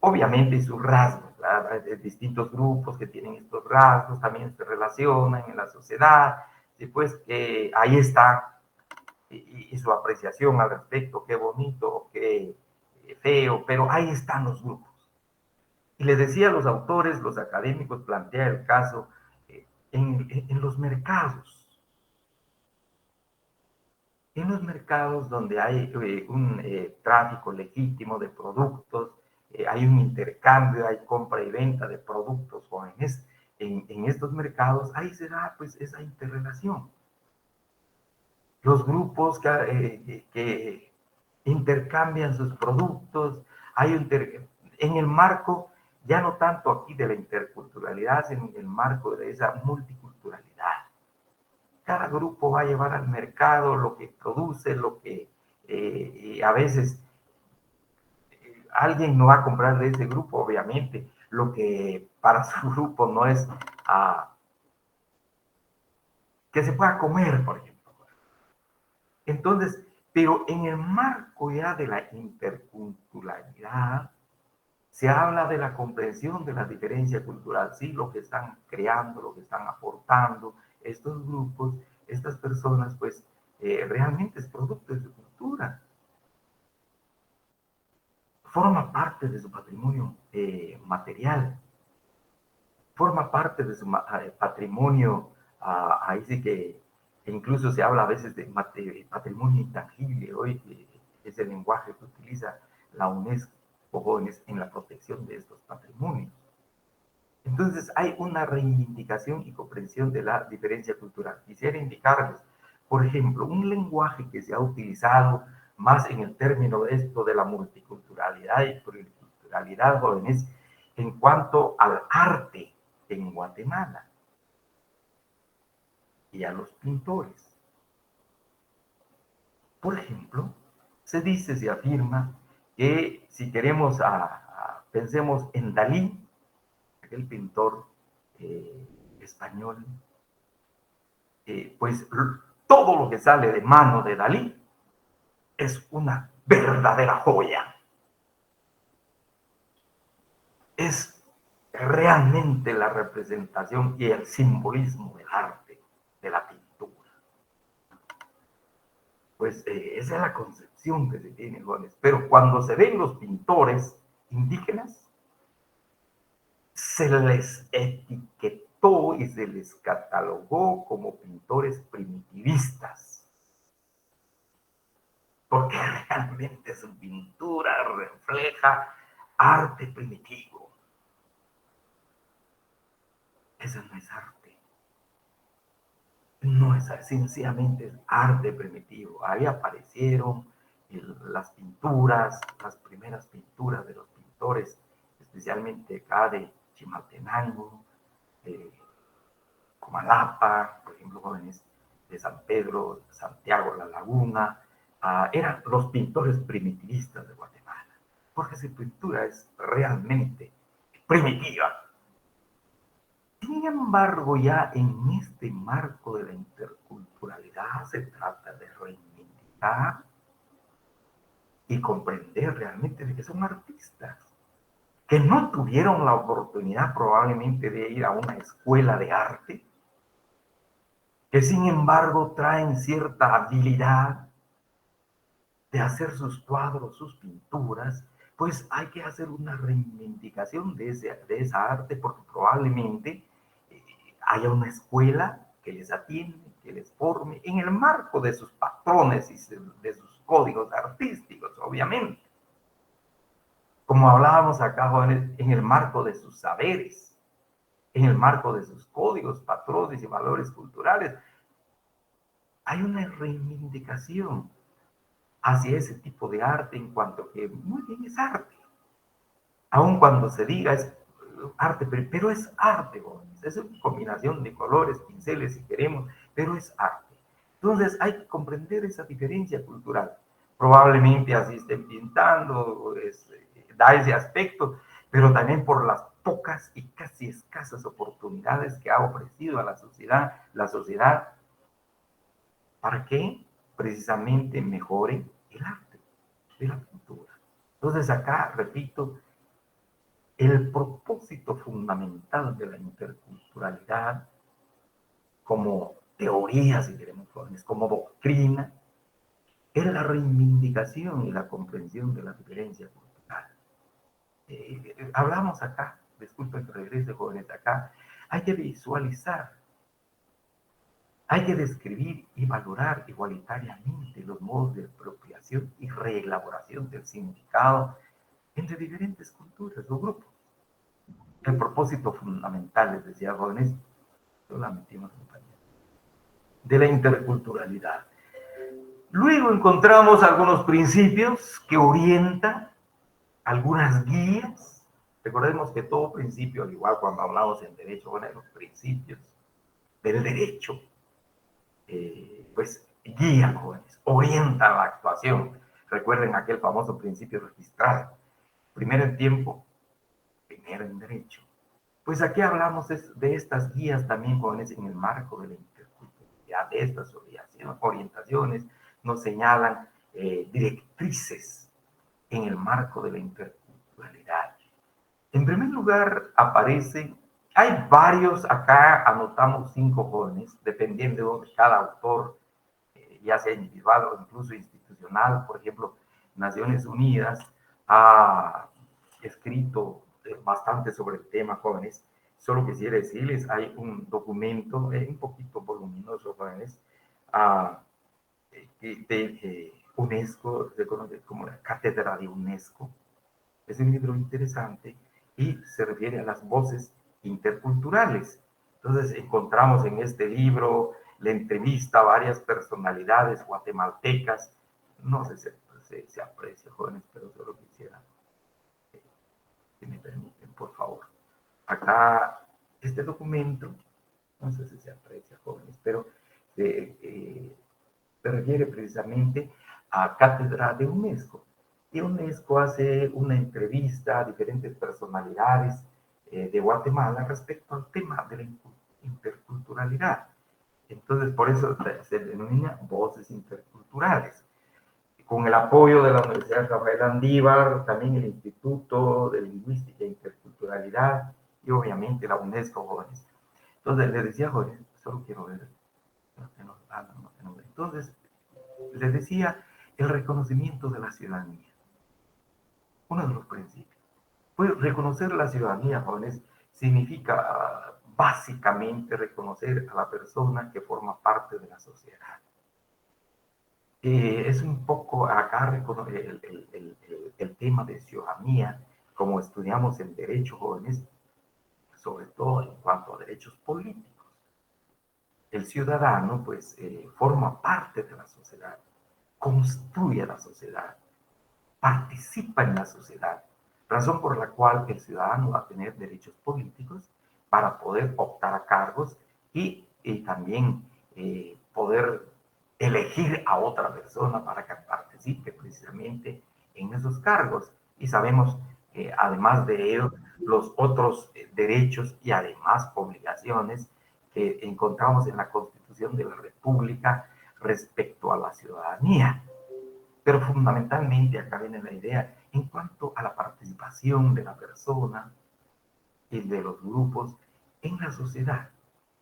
Obviamente sus rasgos, ¿verdad? Distintos grupos que tienen estos rasgos también se relacionan en la sociedad, y pues ahí está, y su apreciación al respecto, qué bonito, qué feo, pero ahí están los grupos. Y les decía a los autores, los académicos, plantea el caso en los mercados. En los mercados donde hay un tráfico legítimo de productos, hay un intercambio, hay compra y venta de productos jóvenes, en estos mercados, ahí se da pues esa interrelación. Los grupos que intercambian sus productos, en el marco, ya no tanto aquí de la interculturalidad, sino en el marco de esa multiculturalidad. Cada grupo va a llevar al mercado lo que produce, lo que a veces alguien no va a comprar de ese grupo, obviamente, lo que para su grupo no es que se pueda comer, por ejemplo. Entonces, pero en el marco ya de la interculturalidad, se habla de la comprensión de la diferencia cultural, sí, lo que están creando, lo que están aportando estos grupos, estas personas, pues realmente es producto de su cultura, forma parte de su patrimonio material, forma parte de su patrimonio, ahí sí que incluso se habla a veces de patrimonio intangible, hoy es el lenguaje que utiliza la UNESCO jóvenes en la protección de estos patrimonios. Entonces hay una reivindicación y comprensión de la diferencia cultural. Quisiera indicarles, por ejemplo, un lenguaje que se ha utilizado más en el término de esto de la multiculturalidad y pluriculturalidad, jóvenes, en cuanto al arte en Guatemala y a los pintores. Por ejemplo, se dice, se afirma que si queremos, pensemos en Dalí, aquel pintor español, pues todo lo que sale de mano de Dalí es una verdadera joya. Es realmente la representación y el simbolismo del arte, de la pintura. Pues esa es la concepción que se tiene, jóvenes. Pero cuando se ven los pintores indígenas, se les etiquetó y se les catalogó como pintores primitivistas, porque realmente su pintura refleja arte primitivo. Eso no es arte. No es sencillamente es arte primitivo. Ahí aparecieron las pinturas, las primeras pinturas de los pintores, especialmente acá de Chimaltenango, de Comalapa, por ejemplo, jóvenes de San Pedro, Santiago, La Laguna, eran los pintores primitivistas de Guatemala, porque su pintura es realmente primitiva. Sin embargo, ya en este marco de la interculturalidad se trata de reivindicar y comprender realmente de que son artistas, que no tuvieron la oportunidad probablemente de ir a una escuela de arte, que sin embargo traen cierta habilidad de hacer sus cuadros, sus pinturas, pues hay que hacer una reivindicación de esa arte porque probablemente haya una escuela que les atiende, que les forme en el marco de sus patrones y de sus códigos artísticos, obviamente. Como hablábamos acá, jóvenes, en el marco de sus saberes, en el marco de sus códigos, patrones y valores culturales, hay una reivindicación hacia ese tipo de arte en cuanto que muy bien es arte. Aun cuando se diga es arte, pero es arte, jóvenes. Es una combinación de colores, pinceles si queremos, pero es arte. Entonces hay que comprender esa diferencia cultural. Probablemente así estén pintando, da ese aspecto, pero también por las pocas y casi escasas oportunidades que ha ofrecido a la sociedad. ¿Para qué? precisamente mejore el arte de la pintura. Entonces acá, repito, el propósito fundamental de la interculturalidad como teoría, si queremos, como doctrina, es la reivindicación y la comprensión de la diferencia cultural. Hablamos acá, disculpen que regrese, jóvenes, acá, hay que visualizar, hay que describir y valorar igualitariamente los modos de apropiación y reelaboración del significado entre diferentes culturas o grupos. El propósito fundamental, les decía, jóvenes, solamente una compañía, de la interculturalidad. Luego encontramos algunos principios que orientan, algunas guías. Recordemos que todo principio, al igual cuando hablamos en derecho, bueno, los principios del derecho, pues guían, jóvenes, orientan la actuación. Recuerden aquel famoso principio registral. Primero en tiempo, primero en derecho. Pues aquí hablamos de estas guías también, jóvenes, en el marco de la interculturalidad, de estas orientaciones nos señalan directrices en el marco de la interculturalidad. En primer lugar, hay varios, acá anotamos 5 jóvenes, dependiendo de cada autor, ya sea individual o incluso institucional. Por ejemplo, Naciones Unidas ha escrito bastante sobre el tema, jóvenes. Solo quisiera decirles, hay un documento un poquito voluminoso, jóvenes, de UNESCO, se conoce como la Cátedra de UNESCO. Es un libro interesante y se refiere a las voces interculturales. Entonces encontramos en este libro la entrevista a varias personalidades guatemaltecas. No sé si se aprecia, jóvenes, pero solo quisiera que me permiten, por favor. Acá, este documento, no sé si se aprecia, jóvenes, pero se refiere precisamente a Cátedra de UNESCO. Y UNESCO hace una entrevista a diferentes personalidades de Guatemala respecto al tema de la interculturalidad. Entonces, por eso se denomina voces interculturales. Con el apoyo de la Universidad Rafael Andívar, también el Instituto de Lingüística e Interculturalidad y obviamente la UNESCO, jóvenes. Entonces, les decía, jóvenes, solo quiero ver. Entonces, les decía, el reconocimiento de la ciudadanía. Uno de los principios. Pues reconocer la ciudadanía, jóvenes, significa básicamente reconocer a la persona que forma parte de la sociedad. Es un poco acá el tema de ciudadanía, como estudiamos en Derecho, jóvenes, sobre todo en cuanto a derechos políticos. El ciudadano, pues, forma parte de la sociedad, construye la sociedad, participa en la sociedad, razón por la cual el ciudadano va a tener derechos políticos para poder optar a cargos y también poder elegir a otra persona para que participe precisamente en esos cargos. Y sabemos que además de ello, los otros derechos y además obligaciones que encontramos en la Constitución de la República respecto a la ciudadanía. Pero fundamentalmente acá viene la idea en cuanto a la participación de la persona y de los grupos en la sociedad.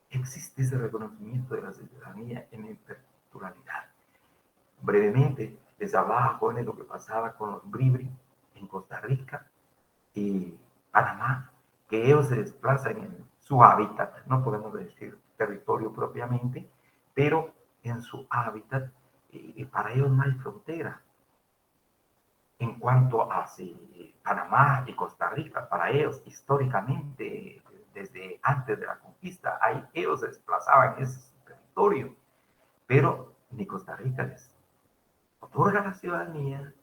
Existe ese reconocimiento de la ciudadanía en la interculturalidad. Brevemente, les hablaba, jóvenes, lo que pasaba con los bribri en Costa Rica y Panamá, que ellos se desplazan en su hábitat, no podemos decir territorio propiamente, pero en su hábitat, y para ellos no hay frontera. En cuanto a Panamá y Costa Rica, para ellos históricamente, desde antes de la conquista, ellos se desplazaban en ese territorio, pero ni Costa Rica les otorga la ciudadanía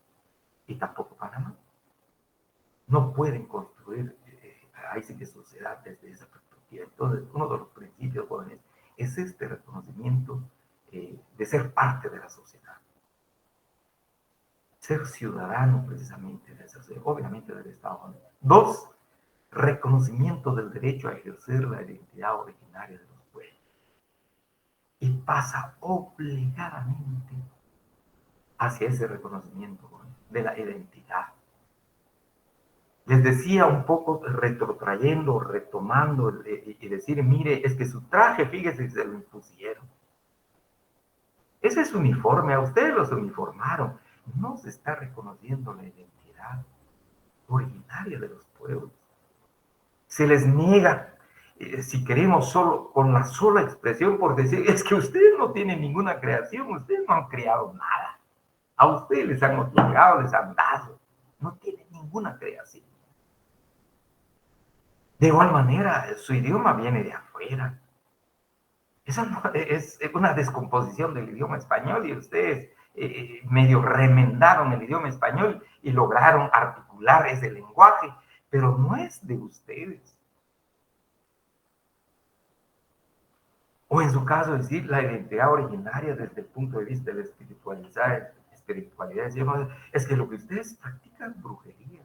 y tampoco Panamá. No pueden construir, ahí sí que sociedad desde esa perspectiva. Entonces, uno de los principios, jóvenes, es este reconocimiento de ser parte de la sociedad. Ser ciudadano precisamente de esa sociedad, obviamente del Estado. 2, reconocimiento del derecho a ejercer la identidad originaria de los pueblos. Y pasa obligadamente hacia ese reconocimiento de la identidad. Les decía un poco retrotrayendo, retomando y decir, mire, es que su traje, fíjese, se lo impusieron. Ese es uniforme, a ustedes los uniformaron. No se está reconociendo la identidad originaria de los pueblos. Se les niega, si queremos solo, con la sola expresión por decir, es que ustedes no tienen ninguna creación, ustedes no han creado nada. A ustedes les han otorgado, les han dado. No tienen ninguna creación. De igual manera, su idioma viene de afuera. Eso no, es una descomposición del idioma español y ustedes medio remendaron el idioma español y lograron articular ese lenguaje, pero no es de ustedes. O en su caso decir la identidad originaria desde el punto de vista de la espiritualidad, es que lo que ustedes practican es brujería.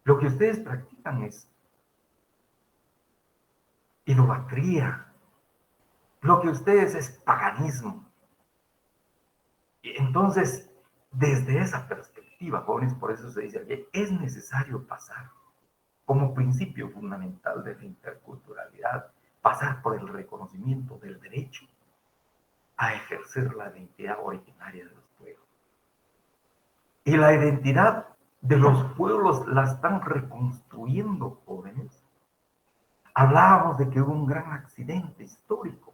Lo que ustedes practican es idolatría. Lo que ustedes es paganismo. Y entonces, desde esa perspectiva, jóvenes, por eso se dice que es necesario pasar como principio fundamental de la interculturalidad, pasar por el reconocimiento del derecho a ejercer la identidad originaria de los pueblos. Y la identidad de los pueblos la están reconstruyendo, jóvenes. Hablábamos de que hubo un gran accidente histórico.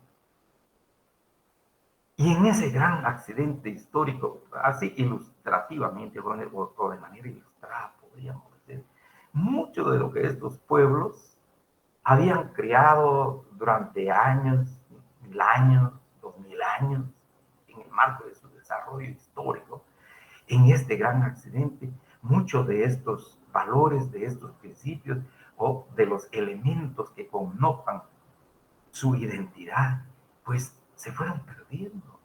Y en ese gran accidente histórico, así ilustrativamente, o de manera ilustrada, podríamos decir, mucho de lo que estos pueblos habían creado durante años, 1000 años, 2000 años, en el marco de su desarrollo histórico, en este gran accidente, muchos de estos valores, de estos principios o de los elementos que connotan su identidad, pues se fueron perdiendo.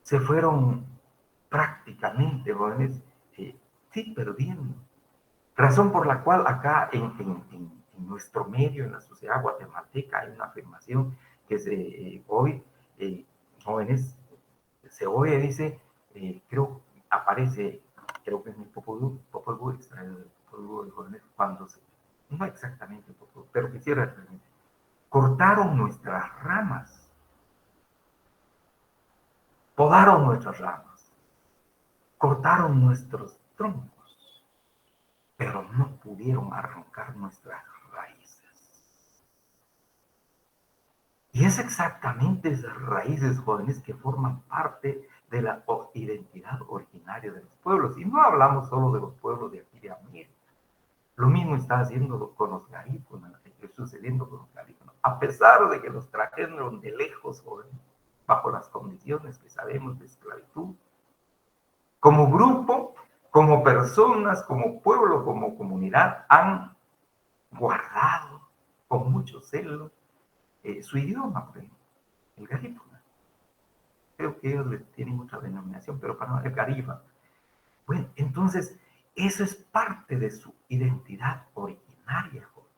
Se fueron prácticamente, jóvenes, sí, perdiendo. Razón por la cual acá en nuestro medio, en la sociedad guatemalteca, hay una afirmación que hoy, jóvenes, se oye, dice, creo, aparece, creo que es en Popol Vuh, el Popol Vuh de jóvenes, cuando se, no exactamente Popol Vuh, pero quisiera, cortaron nuestras ramas, podaron nuestras ramas, cortaron nuestros troncos, pero no pudieron arrancar nuestras raíces. Y es exactamente esas raíces, jóvenes, que forman parte de la identidad originaria de los pueblos. Y no hablamos solo de los pueblos de aquí de América. Lo mismo está haciendo con los garífunas, sucediendo con los garífunas. A pesar de que los trajeron de lejos, jóvenes, bajo las condiciones que sabemos de esclavitud, como grupo, como personas, como pueblo, como comunidad, han guardado con mucho celo su idioma, el garífuna. Creo que ellos tienen otra denominación, pero para el garífuna. Bueno, entonces, eso es parte de su identidad originaria, joven.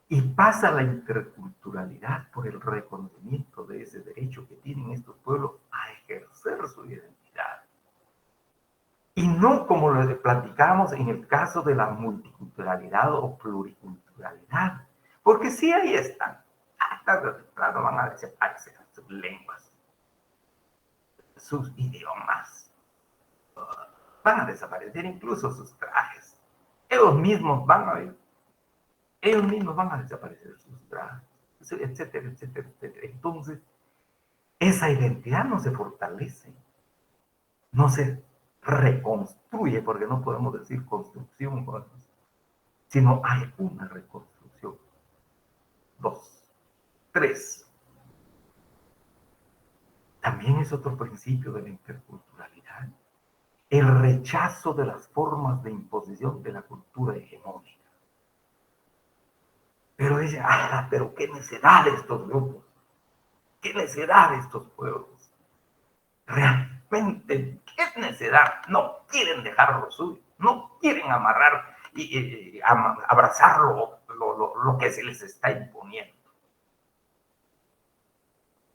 Y pasa la interculturalidad por el reconocimiento de ese derecho que tienen estos pueblos a ejercer su identidad. Y no como lo platicamos en el caso de la multiculturalidad o pluriculturalidad, porque sí ahí están. Tarde o temprano van a desaparecer sus lenguas, sus idiomas, van a desaparecer incluso sus trajes. Ellos mismos van a desaparecer sus trajes, etcétera, etcétera, etcétera. Entonces, esa identidad no se fortalece, no se reconstruye, porque no podemos decir construcción, sino hay una reconstrucción. 2, 3. También es otro principio de la interculturalidad, el rechazo de las formas de imposición de la cultura hegemónica. Pero dice, pero qué necedad de estos grupos, qué necedad de estos pueblos. Realmente, qué necedad. No quieren dejar lo suyo, no quieren amarrar y abrazar lo que se les está imponiendo.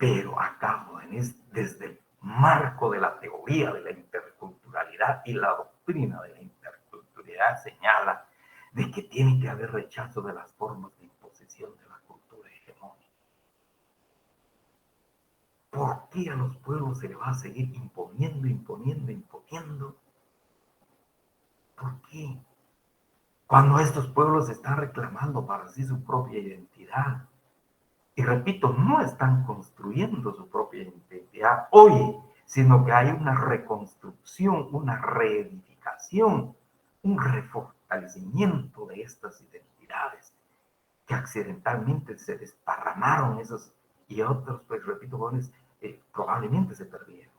Pero acá, jóvenes, desde el marco de la teoría de la interculturalidad y la doctrina de la interculturalidad señala de que tiene que haber rechazo de las formas de imposición de la cultura hegemónica. ¿Por qué a los pueblos se les va a seguir imponiendo, imponiendo, imponiendo? ¿Por qué? Cuando estos pueblos están reclamando para sí su propia identidad. Y repito, no están construyendo su propia identidad hoy, sino que hay una reconstrucción, una reedificación, un refortalecimiento de estas identidades que accidentalmente se desparramaron esos y otros, pues repito, jóvenes, probablemente se perdieron.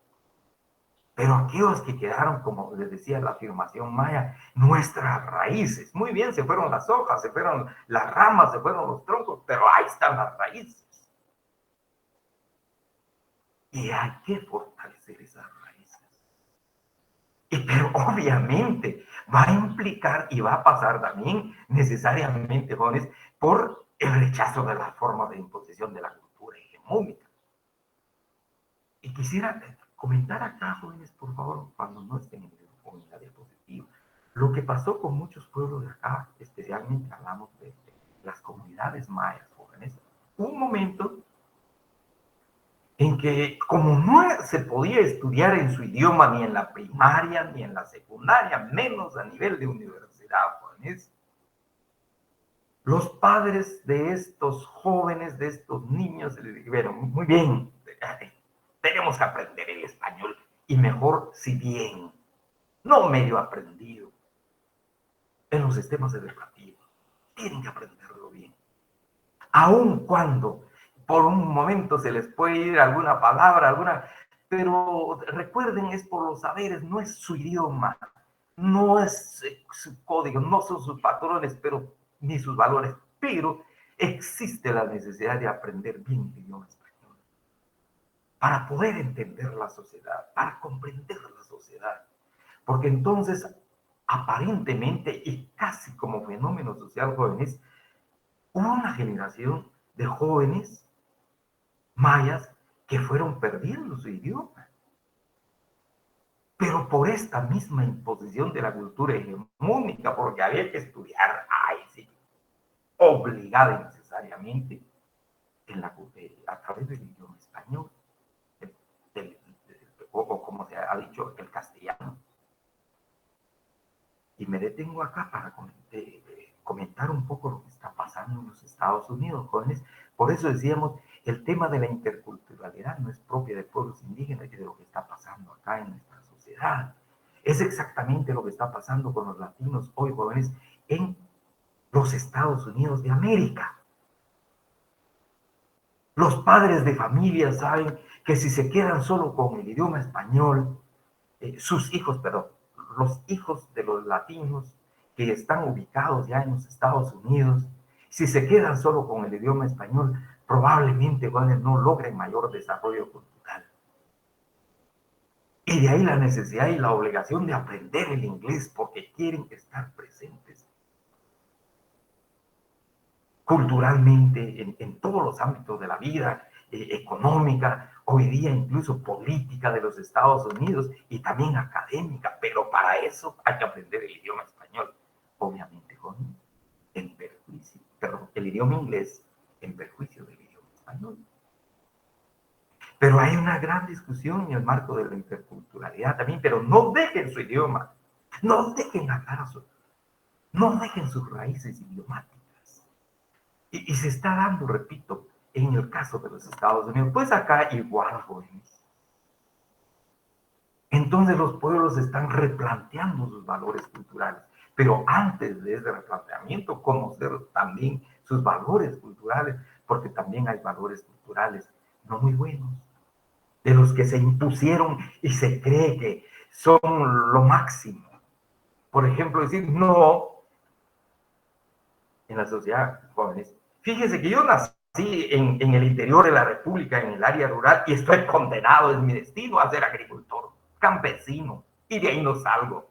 Pero aquellos que quedaron, como les decía la afirmación maya, nuestras raíces. Muy bien, se fueron las hojas, se fueron las ramas, se fueron los troncos, pero ahí están las raíces. Y hay que fortalecer esas raíces. Pero obviamente va a implicar y va a pasar también necesariamente, jóvenes, por el rechazo de las formas de imposición de la cultura hegemónica. Y quisiera comentar acá, jóvenes, por favor, cuando no estén en la diapositiva, lo que pasó con muchos pueblos de acá, especialmente hablamos de las comunidades mayas, jóvenes. Hubo un momento en que como no se podía estudiar en su idioma ni en la primaria ni en la secundaria, menos a nivel de universidad, jóvenes, los padres de estos jóvenes, de estos niños, les dijeron, muy bien, tenemos que aprender el español y mejor si bien, no medio aprendido, en los sistemas educativos. Tienen que aprenderlo bien. Aun cuando por un momento se les puede ir alguna palabra, pero recuerden, es por los saberes, no es su idioma, no es su código, no son sus patrones, pero ni sus valores, pero existe la necesidad de aprender bien el idioma español para poder entender la sociedad, para comprender la sociedad, porque entonces aparentemente y casi como fenómeno social, jóvenes, hubo una generación de jóvenes mayas que fueron perdiendo su idioma. Pero por esta misma imposición de la cultura hegemónica, porque había que estudiar, ay, sí, obligada y necesariamente, a través del idioma español, o como se ha dicho, el castellano. Y me detengo acá para comentar un poco lo que está pasando en los Estados Unidos, jóvenes. Por eso decíamos, el tema de la interculturalidad no es propia de pueblos indígenas y de lo que está pasando acá en nuestra sociedad. Es exactamente lo que está pasando con los latinos hoy, jóvenes, en los Estados Unidos de América. Los padres de familia saben que si se quedan solo con el idioma español, sus hijos, perdón, los hijos de los latinos que están ubicados ya en los Estados Unidos, si se quedan solo con el idioma español, probablemente no logren mayor desarrollo cultural. Y de ahí la necesidad y la obligación de aprender el inglés porque quieren estar presentes culturalmente en todos los ámbitos de la vida económica, hoy día incluso política de los Estados Unidos y también académica, pero para eso hay que aprender el idioma español, obviamente en perjuicio, perdón, el idioma inglés en perjuicio del idioma español. Pero hay una gran discusión en el marco de la interculturalidad también, pero no dejen su idioma, no dejen hablar no dejen sus raíces idiomáticas. Y se está dando, repito, en el caso de los Estados Unidos, pues acá igual, jóvenes. Entonces los pueblos están replanteando sus valores culturales, pero antes de ese replanteamiento, conocer también sus valores culturales, porque también hay valores culturales no muy buenos, de los que se impusieron y se cree que son lo máximo. Por ejemplo, decir no en la sociedad, jóvenes. Fíjense que yo nací en el interior de la República, en el área rural, y estoy condenado, es mi destino a ser agricultor, campesino, y de ahí no salgo.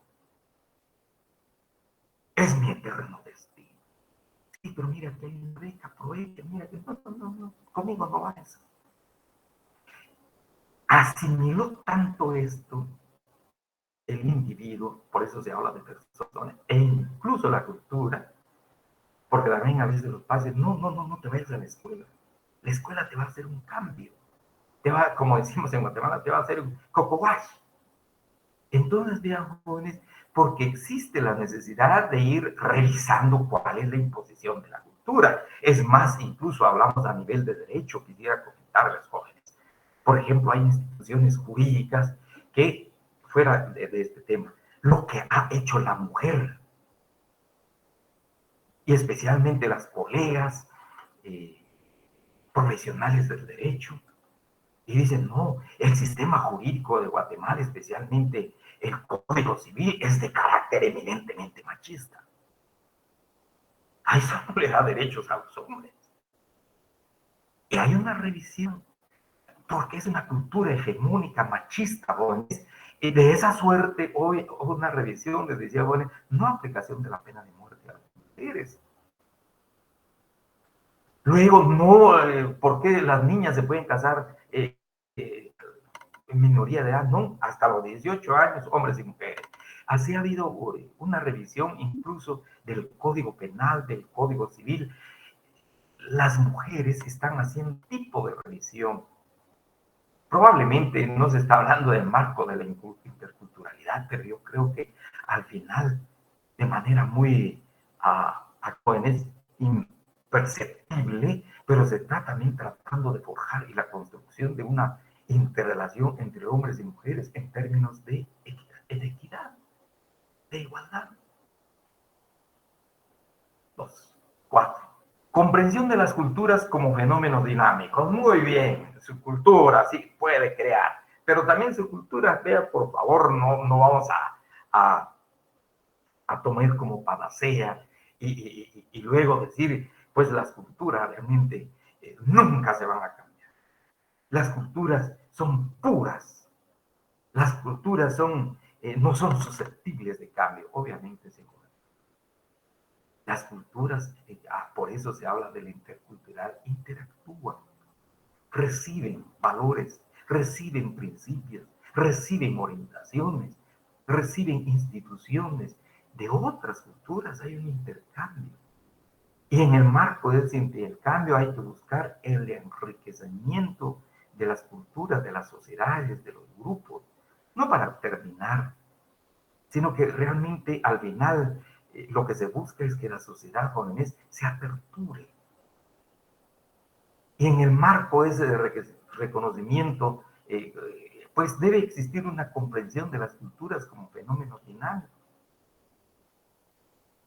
Es mi eterno destino. Sí, pero mira que hay una beca, aprovecha, mira que no, conmigo no va eso. asimiló tanto esto el individuo, por eso se habla de personas, e incluso la cultura, porque también a veces los padres, no te vayas a la escuela. La escuela te va a hacer un cambio. Te va, como decimos en Guatemala, te va a hacer un cocowash. Entonces, vean, jóvenes, porque existe la necesidad de ir revisando cuál es la imposición de la cultura. Es más, incluso hablamos a nivel de derecho, quisiera comentarles, jóvenes. Por ejemplo, hay instituciones jurídicas que, fuera de este tema, lo que ha hecho la mujer, y especialmente las colegas eh, profesionales del derecho, y dicen, no, el sistema jurídico de Guatemala, especialmente el Código Civil, es de carácter eminentemente machista. A eso no le da derechos a los hombres. Y hay una revisión, porque es una cultura hegemónica machista, jóvenes. Y de esa suerte, hoy una revisión les decía, jóvenes, no aplicación de la pena de muerte a las mujeres. Luego, no, ¿por qué las niñas se pueden casar eh, en minoría de edad? No, hasta los 18 años, hombres y mujeres. Así ha habido una revisión incluso del Código Penal, del Código Civil. Las mujeres están haciendo tipo de revisión. Probablemente no se está hablando del marco de la interculturalidad, pero yo creo que al final, de manera muy a jóvenes, imperceptible, pero se está también tratando de forjar y la construcción de una interrelación entre hombres y mujeres en términos de equidad, de igualdad. 2, 4. Comprensión de las culturas como fenómenos dinámicos. Muy bien, su cultura sí puede crear, pero también su cultura, vea, por favor, no vamos a tomar como panacea y luego decir, pues las culturas realmente nunca se van a cambiar. Las culturas son puras, las culturas no son susceptibles de cambio, obviamente se las culturas, por eso se habla del intercultural, interactúan, reciben valores, reciben principios, reciben orientaciones, reciben instituciones de otras culturas, hay un intercambio. Y en el marco de ese intercambio hay que buscar el enriquecimiento de las culturas, de las sociedades, de los grupos, no para terminar, sino que realmente al final lo que se busca es que la sociedad jóvenes se aperture. Y en el marco ese de reconocimiento, pues debe existir una comprensión de las culturas como fenómenos dinámicos,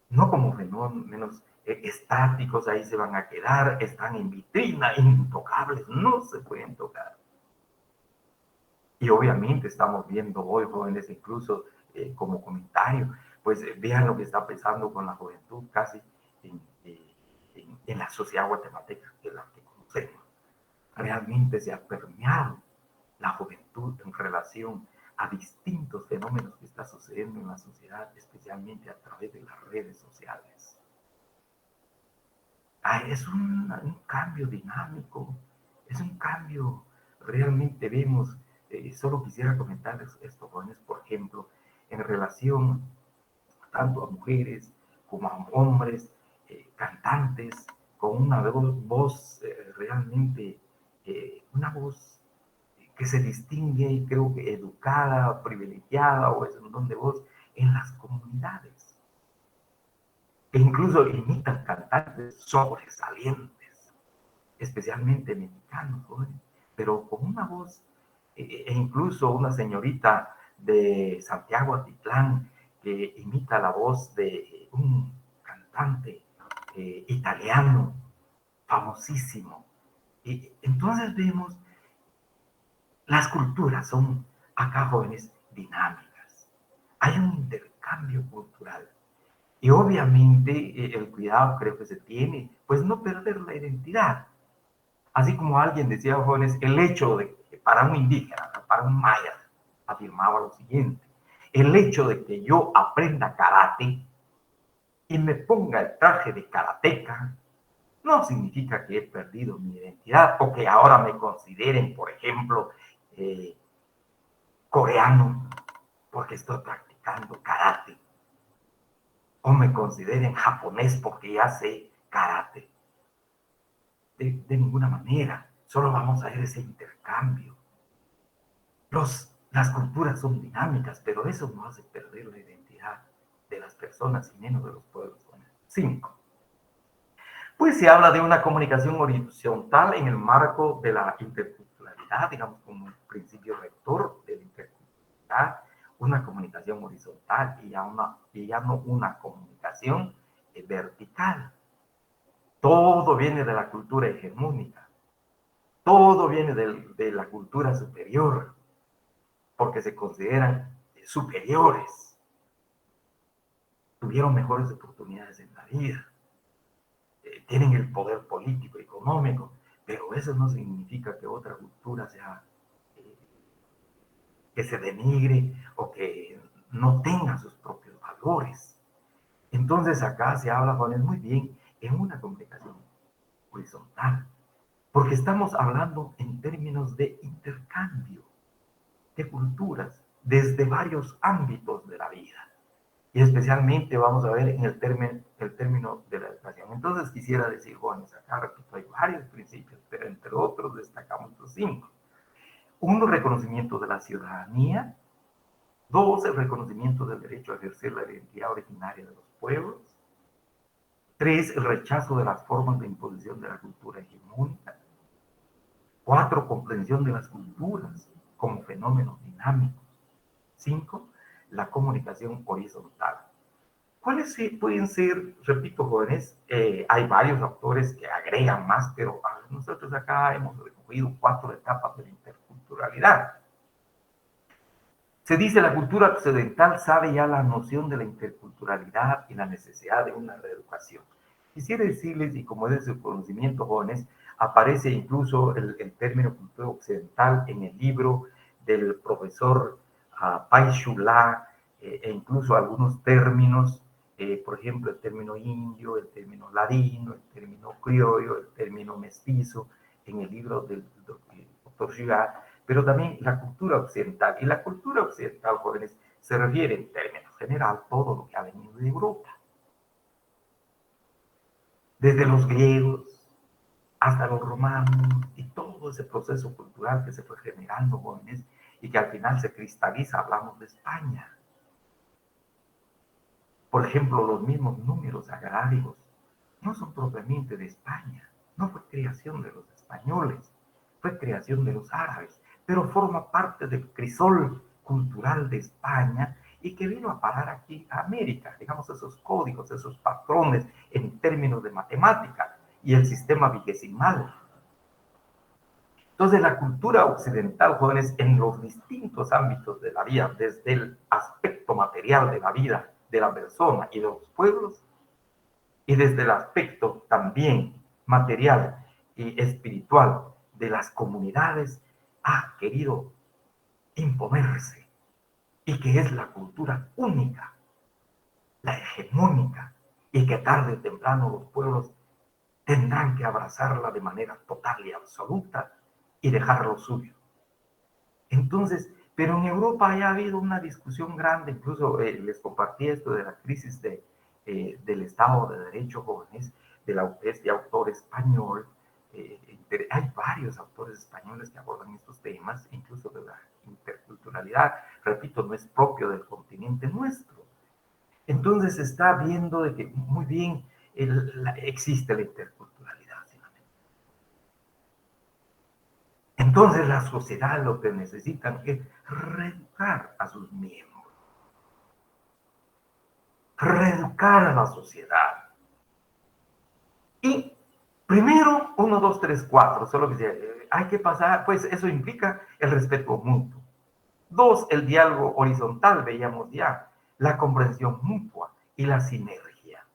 no como fenómenos estáticos, ahí se van a quedar, están en vitrina, intocables, no se pueden tocar. Y obviamente estamos viendo hoy jóvenes, incluso como comentario, pues vean lo que está pasando con la juventud casi en la sociedad guatemalteca, que es la que conocemos. Realmente se ha permeado la juventud en relación a distintos fenómenos que está sucediendo en la sociedad, especialmente a través de las redes sociales. Es un cambio dinámico, es un cambio, realmente vemos, solo quisiera comentarles esto, jóvenes, por ejemplo, en relación tanto a mujeres como a hombres, cantantes, con una voz realmente, una voz que se distingue, creo que educada, privilegiada, o es un don de voz en las comunidades que incluso imitan cantantes sobresalientes, especialmente mexicanos, jóvenes, pero con una voz, e incluso una señorita de Santiago Atitlán que imita la voz de un cantante italiano famosísimo. Y entonces vemos, las culturas son acá, jóvenes, dinámicas. Hay un intercambio cultural. Y obviamente el cuidado creo que se tiene, pues no perder la identidad. Así como alguien decía, jóvenes, el hecho de que para un indígena, para un maya, afirmaba lo siguiente, el hecho de que yo aprenda karate y me ponga el traje de karateca, no significa que he perdido mi identidad o que ahora me consideren, por ejemplo, coreano porque estoy practicando karate, o me consideren japonés porque ya sé karate. De ninguna manera, solo vamos a ver ese intercambio. Las culturas son dinámicas, pero eso no hace perder la identidad de las personas y menos de los pueblos. 5. Pues se habla de una comunicación horizontal en el marco de la interculturalidad, digamos, como un principio rector de la interculturalidad, una comunicación horizontal y ya no una comunicación vertical. Todo viene de la cultura hegemónica, todo viene de la cultura superior, porque se consideran superiores, tuvieron mejores oportunidades en la vida, tienen el poder político, económico, pero eso no significa que otra cultura sea, que se denigre o que no tenga sus propios valores. Entonces acá se habla, Juan, muy bien, en una comunicación horizontal, porque estamos hablando en términos de intercambio de culturas desde varios ámbitos de la vida. Y especialmente vamos a ver en el término de la educación. Entonces quisiera decir, Juan, acá repito, hay varios principios, pero entre otros destacamos los 5. 1, reconocimiento de la ciudadanía. 2, el reconocimiento del derecho a ejercer la identidad originaria de los pueblos. 3, el rechazo de las formas de imposición de la cultura hegemónica. 4, comprensión de las culturas como fenómenos dinámicos. 5, la comunicación horizontal. ¿Cuáles pueden ser, repito, jóvenes? Hay varios autores que agregan más, pero nosotros acá hemos recogido 4 etapas de la interculturalidad. Se dice la cultura occidental sabe ya la noción de la interculturalidad y la necesidad de una reeducación. Quisiera decirles, y como es de su conocimiento, jóvenes, aparece incluso el término cultura occidental en el libro del profesor Pai Shula, e incluso algunos términos, por ejemplo, el término indio, el término ladino, el término criollo, el término mestizo, en el libro del doctor Shula, pero también la cultura occidental. Y la cultura occidental, jóvenes, se refiere en términos general a todo lo que ha venido de Europa. Desde los griegos hasta los romanos y todo ese proceso cultural que se fue generando, jóvenes, y que al final se cristaliza, hablamos de España. Por ejemplo, los mismos números agrarios no son propiamente de España, no fue creación de los españoles, fue creación de los árabes, pero forma parte del crisol cultural de España y que vino a parar aquí a América, digamos, esos códigos, esos patrones en términos de matemática y el sistema vigesimal. Entonces, la cultura occidental, jóvenes, en los distintos ámbitos de la vida, desde el aspecto material de la vida de la persona y de los pueblos, y desde el aspecto también material y espiritual de las comunidades, ha querido imponerse, y que es la cultura única, la hegemónica, y que tarde o temprano los pueblos tendrán que abrazarla de manera total y absoluta y dejar lo suyo. Entonces, pero en Europa ya ha habido una discusión grande, incluso les compartí esto de la crisis del Estado de Derecho, jóvenes, este autor español. Hay varios autores españoles que abordan estos temas, incluso de la interculturalidad. Repito, no es propio del continente nuestro. Entonces se está viendo de que muy bien existe la interculturalidad. Entonces la sociedad lo que necesitan es reeducar a sus miembros, reeducar a la sociedad. Y primero, 1, 2, 3, 4, solo que hay que pasar, pues eso implica el respeto mutuo. 2, el diálogo horizontal, veíamos ya, la comprensión mutua y la sinergia.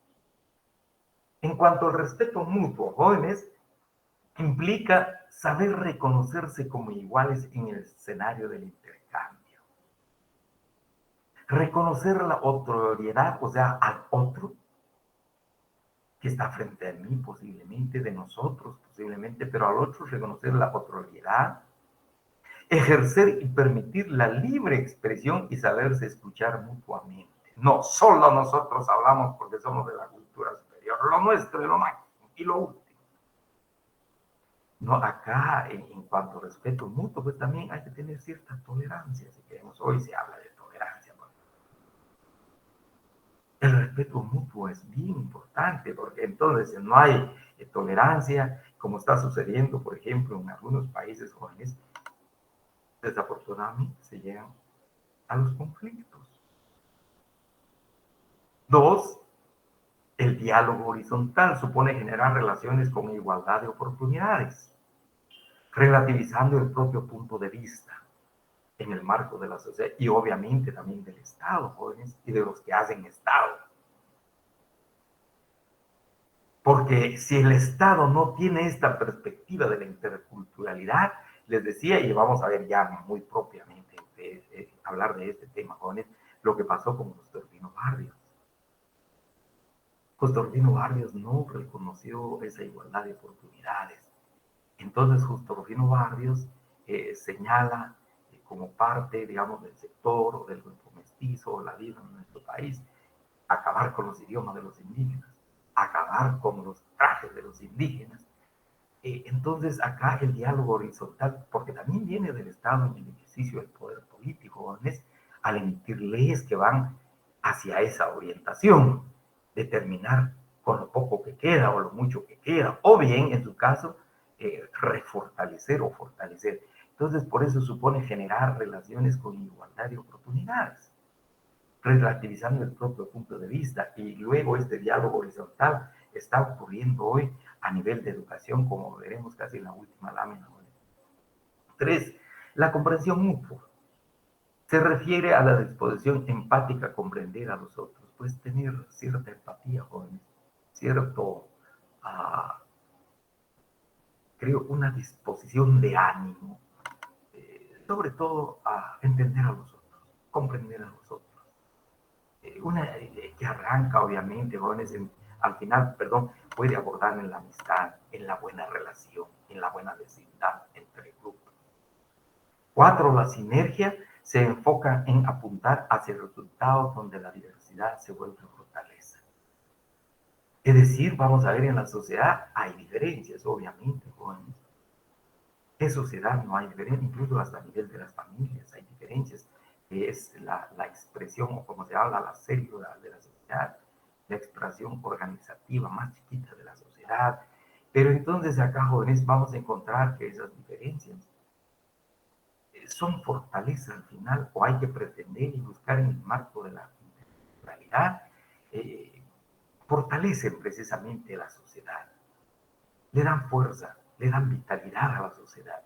En cuanto al respeto mutuo, jóvenes, implica saber reconocerse como iguales en el escenario del intercambio. Reconocer la otroriedad, o sea, al otro que está frente a mí, posiblemente, de nosotros, posiblemente, pero al otro reconocer la otroriedad, ejercer y permitir la libre expresión y saberse escuchar mutuamente. No solo nosotros hablamos porque somos de la cultura superior, lo nuestro es lo máximo y lo último. No, acá, en cuanto a respeto mutuo, pues también hay que tener cierta tolerancia, si queremos. Hoy se habla de tolerancia, ¿no? El respeto mutuo es bien importante, porque entonces no hay tolerancia, como está sucediendo, por ejemplo, en algunos países jóvenes, desafortunadamente se llegan a los conflictos. Dos, el diálogo horizontal supone generar relaciones con igualdad de oportunidades, relativizando el propio punto de vista en el marco de la sociedad y obviamente también del Estado, jóvenes, y de los que hacen Estado. Porque si el Estado no tiene esta perspectiva de la interculturalidad, les decía, y vamos a ver ya muy propiamente hablar de este tema, jóvenes, lo que pasó con Justordino Barrios. Justordino Barrios no reconoció esa igualdad de oportunidades. Entonces Justordino Barrios señala como parte, digamos, del sector o del grupo mestizo o la vida en nuestro país, acabar con los idiomas de los indígenas, acabar con los trajes de los indígenas. Entonces acá el diálogo horizontal, porque también viene del Estado en el ejercicio del poder político, ¿ves? Al emitir leyes que van hacia esa orientación, determinar con lo poco que queda o lo mucho que queda, o bien, en su caso, refortalecer o fortalecer. Entonces, por eso supone generar relaciones con igualdad de oportunidades, relativizando el propio punto de vista. Y luego este diálogo horizontal está ocurriendo hoy a nivel de educación, como veremos casi en la última lámina. Tres, la comprensión mutua. Se refiere a la disposición empática a comprender a los otros, pues tener cierta empatía, jóvenes, cierto, creo, una disposición de ánimo, sobre todo a entender a los otros, comprender a los otros. Una que arranca, obviamente, jóvenes, al final, perdón, puede abordar en la amistad, en la buena relación, en la buena vecindad entre grupos. Cuatro, la sinergia se enfoca en apuntar hacia resultados donde la diversidad se vuelve fortaleza. Es decir, vamos a ver, en la sociedad hay diferencias, obviamente, jóvenes. ¿Qué sociedad no hay diferencias? Incluso hasta a nivel de las familias hay diferencias, que es la expresión, o como se habla, la célula de la sociedad, la expresión organizativa más chiquita de la sociedad. Pero entonces acá, jóvenes, vamos a encontrar que esas diferencias son fortaleza al final, o hay que pretender y buscar en el marco de la integralidad, fortalecen precisamente la sociedad, le dan fuerza, le dan vitalidad a la sociedad.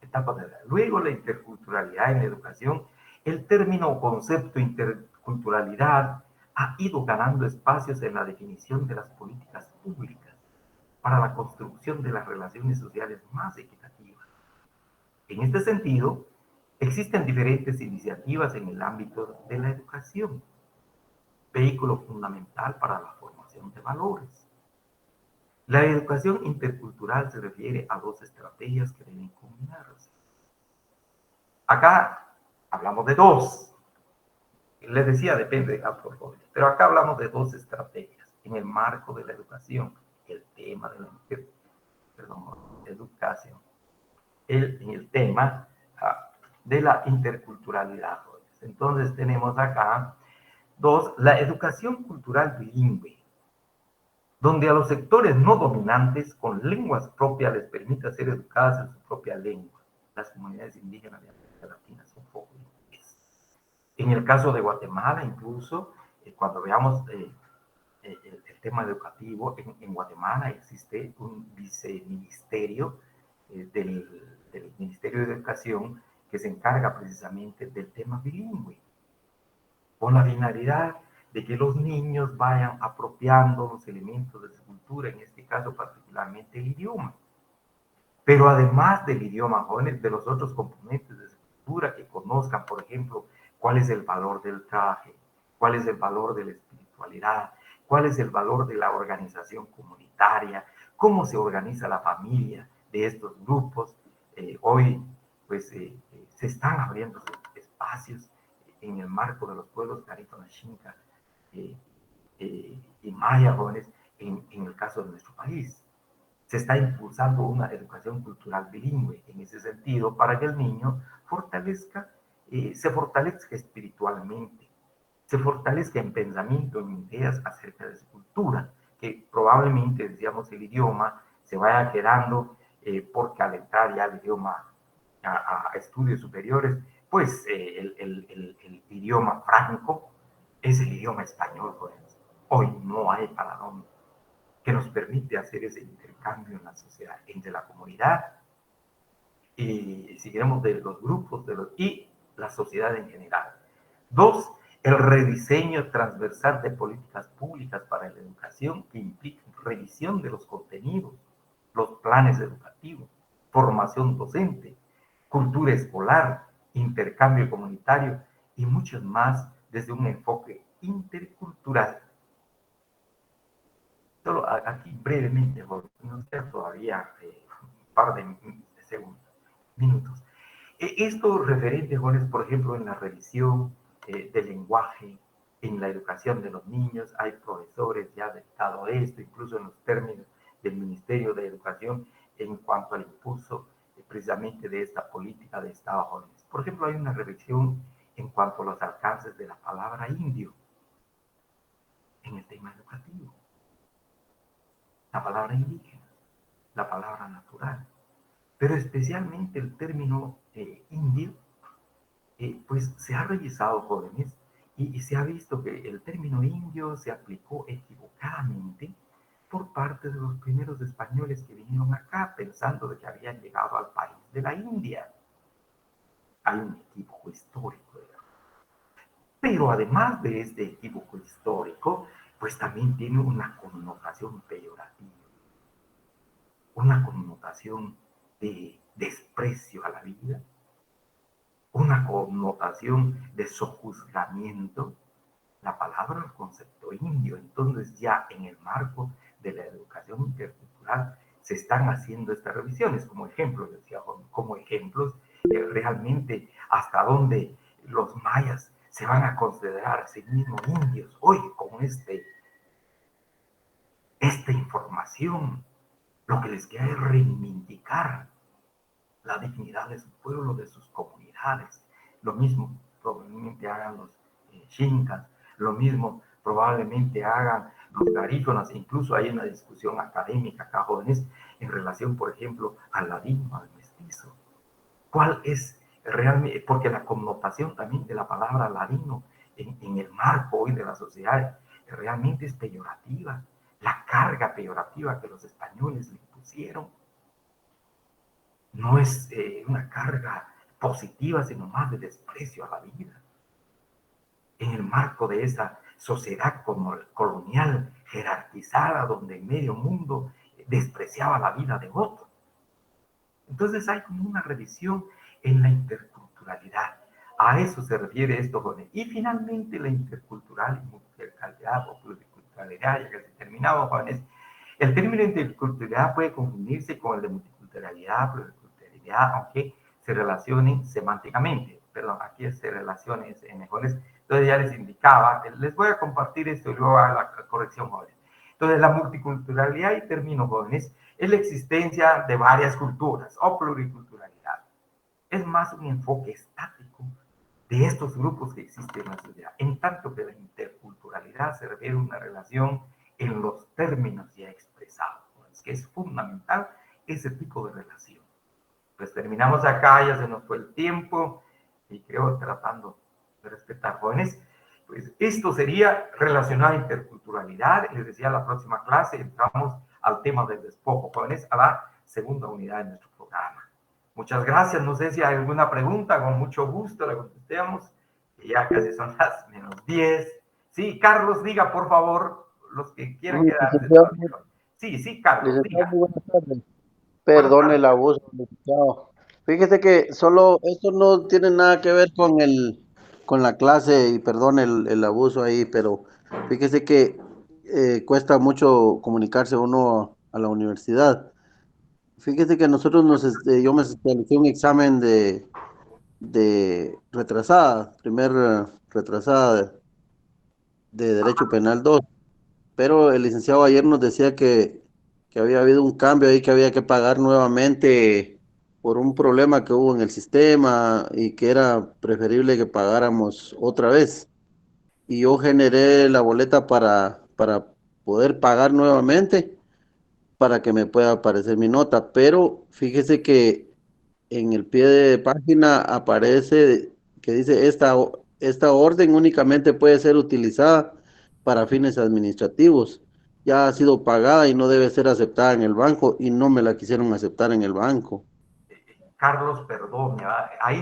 Etapa de la. Luego la interculturalidad en la educación, el término o concepto interculturalidad ha ido ganando espacios en la definición de las políticas públicas para la construcción de las relaciones sociales más equitativas. En este sentido, existen diferentes iniciativas en el ámbito de la educación, vehículo fundamental para la formación de valores. La educación intercultural se refiere a dos estrategias que deben combinarse. Acá hablamos de dos. Les decía, depende de cada portfolio, pero acá hablamos de dos estrategias en el marco de la educación, el tema de la educación, en el tema de la interculturalidad. Entonces tenemos acá dos, la educación cultural bilingüe, donde a los sectores no dominantes con lenguas propias les permite ser educadas en su propia lengua. Las comunidades indígenas de América Latina son poco bilingües. En el caso de Guatemala, incluso, cuando veamos el tema educativo, en Guatemala existe un viceministerio del Ministerio de Educación que se encarga precisamente del tema bilingüe, con la finalidad de que los niños vayan apropiando los elementos de su cultura, en este caso particularmente el idioma. Pero además del idioma, jóvenes, de los otros componentes de su cultura, que conozcan, por ejemplo, cuál es el valor del traje, cuál es el valor de la espiritualidad, cuál es el valor de la organización comunitaria, cómo se organiza la familia de estos grupos. Hoy, pues se están abriendo espacios en el marco de los pueblos Carito Xinca y Maya, jóvenes, en el caso de nuestro país. Se está impulsando una educación cultural bilingüe en ese sentido para que el niño se fortalezca espiritualmente, se fortalezca en pensamiento, en ideas acerca de su cultura, que probablemente, decíamos, el idioma se vaya quedando porque al entrar ya el idioma a estudios superiores, pues el idioma franco es el idioma español, pues. Hoy no hay para dónde que nos permite hacer ese intercambio en la sociedad, entre la comunidad y si queremos de los grupos y la sociedad en general. Dos, el rediseño transversal de políticas públicas para la educación que implica revisión de los contenidos, los planes educativos, formación docente, cultura escolar, intercambio comunitario y muchos más desde un enfoque intercultural. Solo aquí brevemente, no sé, todavía un par de segundos, minutos. Esto referente, jóvenes, por ejemplo, en la revisión del lenguaje, en la educación de los niños, hay profesores ya dedicado a esto, incluso en los términos del Ministerio de Educación, en cuanto al impulso precisamente de esta política de Estado jóvenes. Por ejemplo, hay una revisión en cuanto a los alcances de la palabra indio en el tema educativo, la palabra indígena, la palabra natural, pero especialmente el término indio, pues se ha revisado, jóvenes, y se ha visto que el término indio se aplicó equivocadamente por parte de los primeros españoles que vinieron acá pensando de que habían llegado al país de la India. Hay un equívoco histórico, pero además de este equívoco histórico, pues también tiene una connotación peyorativa, una connotación de desprecio a la vida, una connotación de sojuzgamiento, la palabra, el concepto indio. Entonces ya en el marco de la educación intercultural se están haciendo estas revisiones como ejemplos, decía, como ejemplos realmente hasta dónde los mayas se van a considerar a sí mismos indios hoy con esta información. Lo que les queda es reivindicar la dignidad de su pueblo, de sus comunidades. Lo mismo probablemente hagan los xincas, lo mismo probablemente hagan los garífonas, incluso hay una discusión académica acá, jóvenes, en relación, por ejemplo, al ladino, al mestizo. ¿Cuál es realmente? Porque la connotación también de la palabra ladino en el marco hoy de la sociedad realmente es peyorativa. La carga peyorativa que los españoles le impusieron no es una carga positiva, sino más de desprecio a la vida. En el marco de esa sociedad colonial jerarquizada, donde el medio mundo despreciaba la vida de otro. Entonces hay como una revisión en la interculturalidad. A eso se refiere esto, jóvenes. Y finalmente la intercultural y multiculturalidad o pluriculturalidad, ya que se terminaba, jóvenes. El término interculturalidad puede confundirse con el de multiculturalidad, pluriculturalidad, aunque se relacionen semánticamente. Perdón, aquí se relacionen mejores. Entonces ya les indicaba, les voy a compartir esto y luego a la corrección, jóvenes. Entonces la multiculturalidad, y termino, jóvenes, es la existencia de varias culturas o pluriculturalidad. Es más un enfoque estático de estos grupos que existen en la sociedad, en tanto que la interculturalidad se refiere a una relación en los términos ya expresados, es que es fundamental ese tipo de relación. Pues terminamos acá, ya se nos fue el tiempo y creo tratando de respetar, jóvenes. Pues esto sería relacionado a interculturalidad. Les decía, la próxima clase entramos al tema del despojo, jóvenes, a la segunda unidad de nuestro programa. Muchas gracias. No sé si hay alguna pregunta, con mucho gusto la contestemos. Ya casi son las -10. Sí, Carlos, diga, por favor, los que quieran quedarse todavía. Sí, sí, Carlos, diga. Muy buenas tardes. Buenas Perdone el tardes. abuso, licenciado. Fíjese que solo esto no tiene nada que ver con la clase y perdone el abuso ahí, pero fíjese que cuesta mucho comunicarse uno a la universidad. Fíjese que nosotros yo me realicé un examen de retrasada, retrasada de Derecho Penal 2, pero el licenciado ayer nos decía que había habido un cambio ahí, que había que pagar nuevamente por un problema que hubo en el sistema y que era preferible que pagáramos otra vez. Y yo generé la boleta para poder pagar nuevamente para que me pueda aparecer mi nota, pero fíjese que en el pie de página aparece que dice esta orden únicamente puede ser utilizada para fines administrativos. Ya ha sido pagada y no debe ser aceptada en el banco y no me la quisieron aceptar en el banco. Carlos, perdón, ahí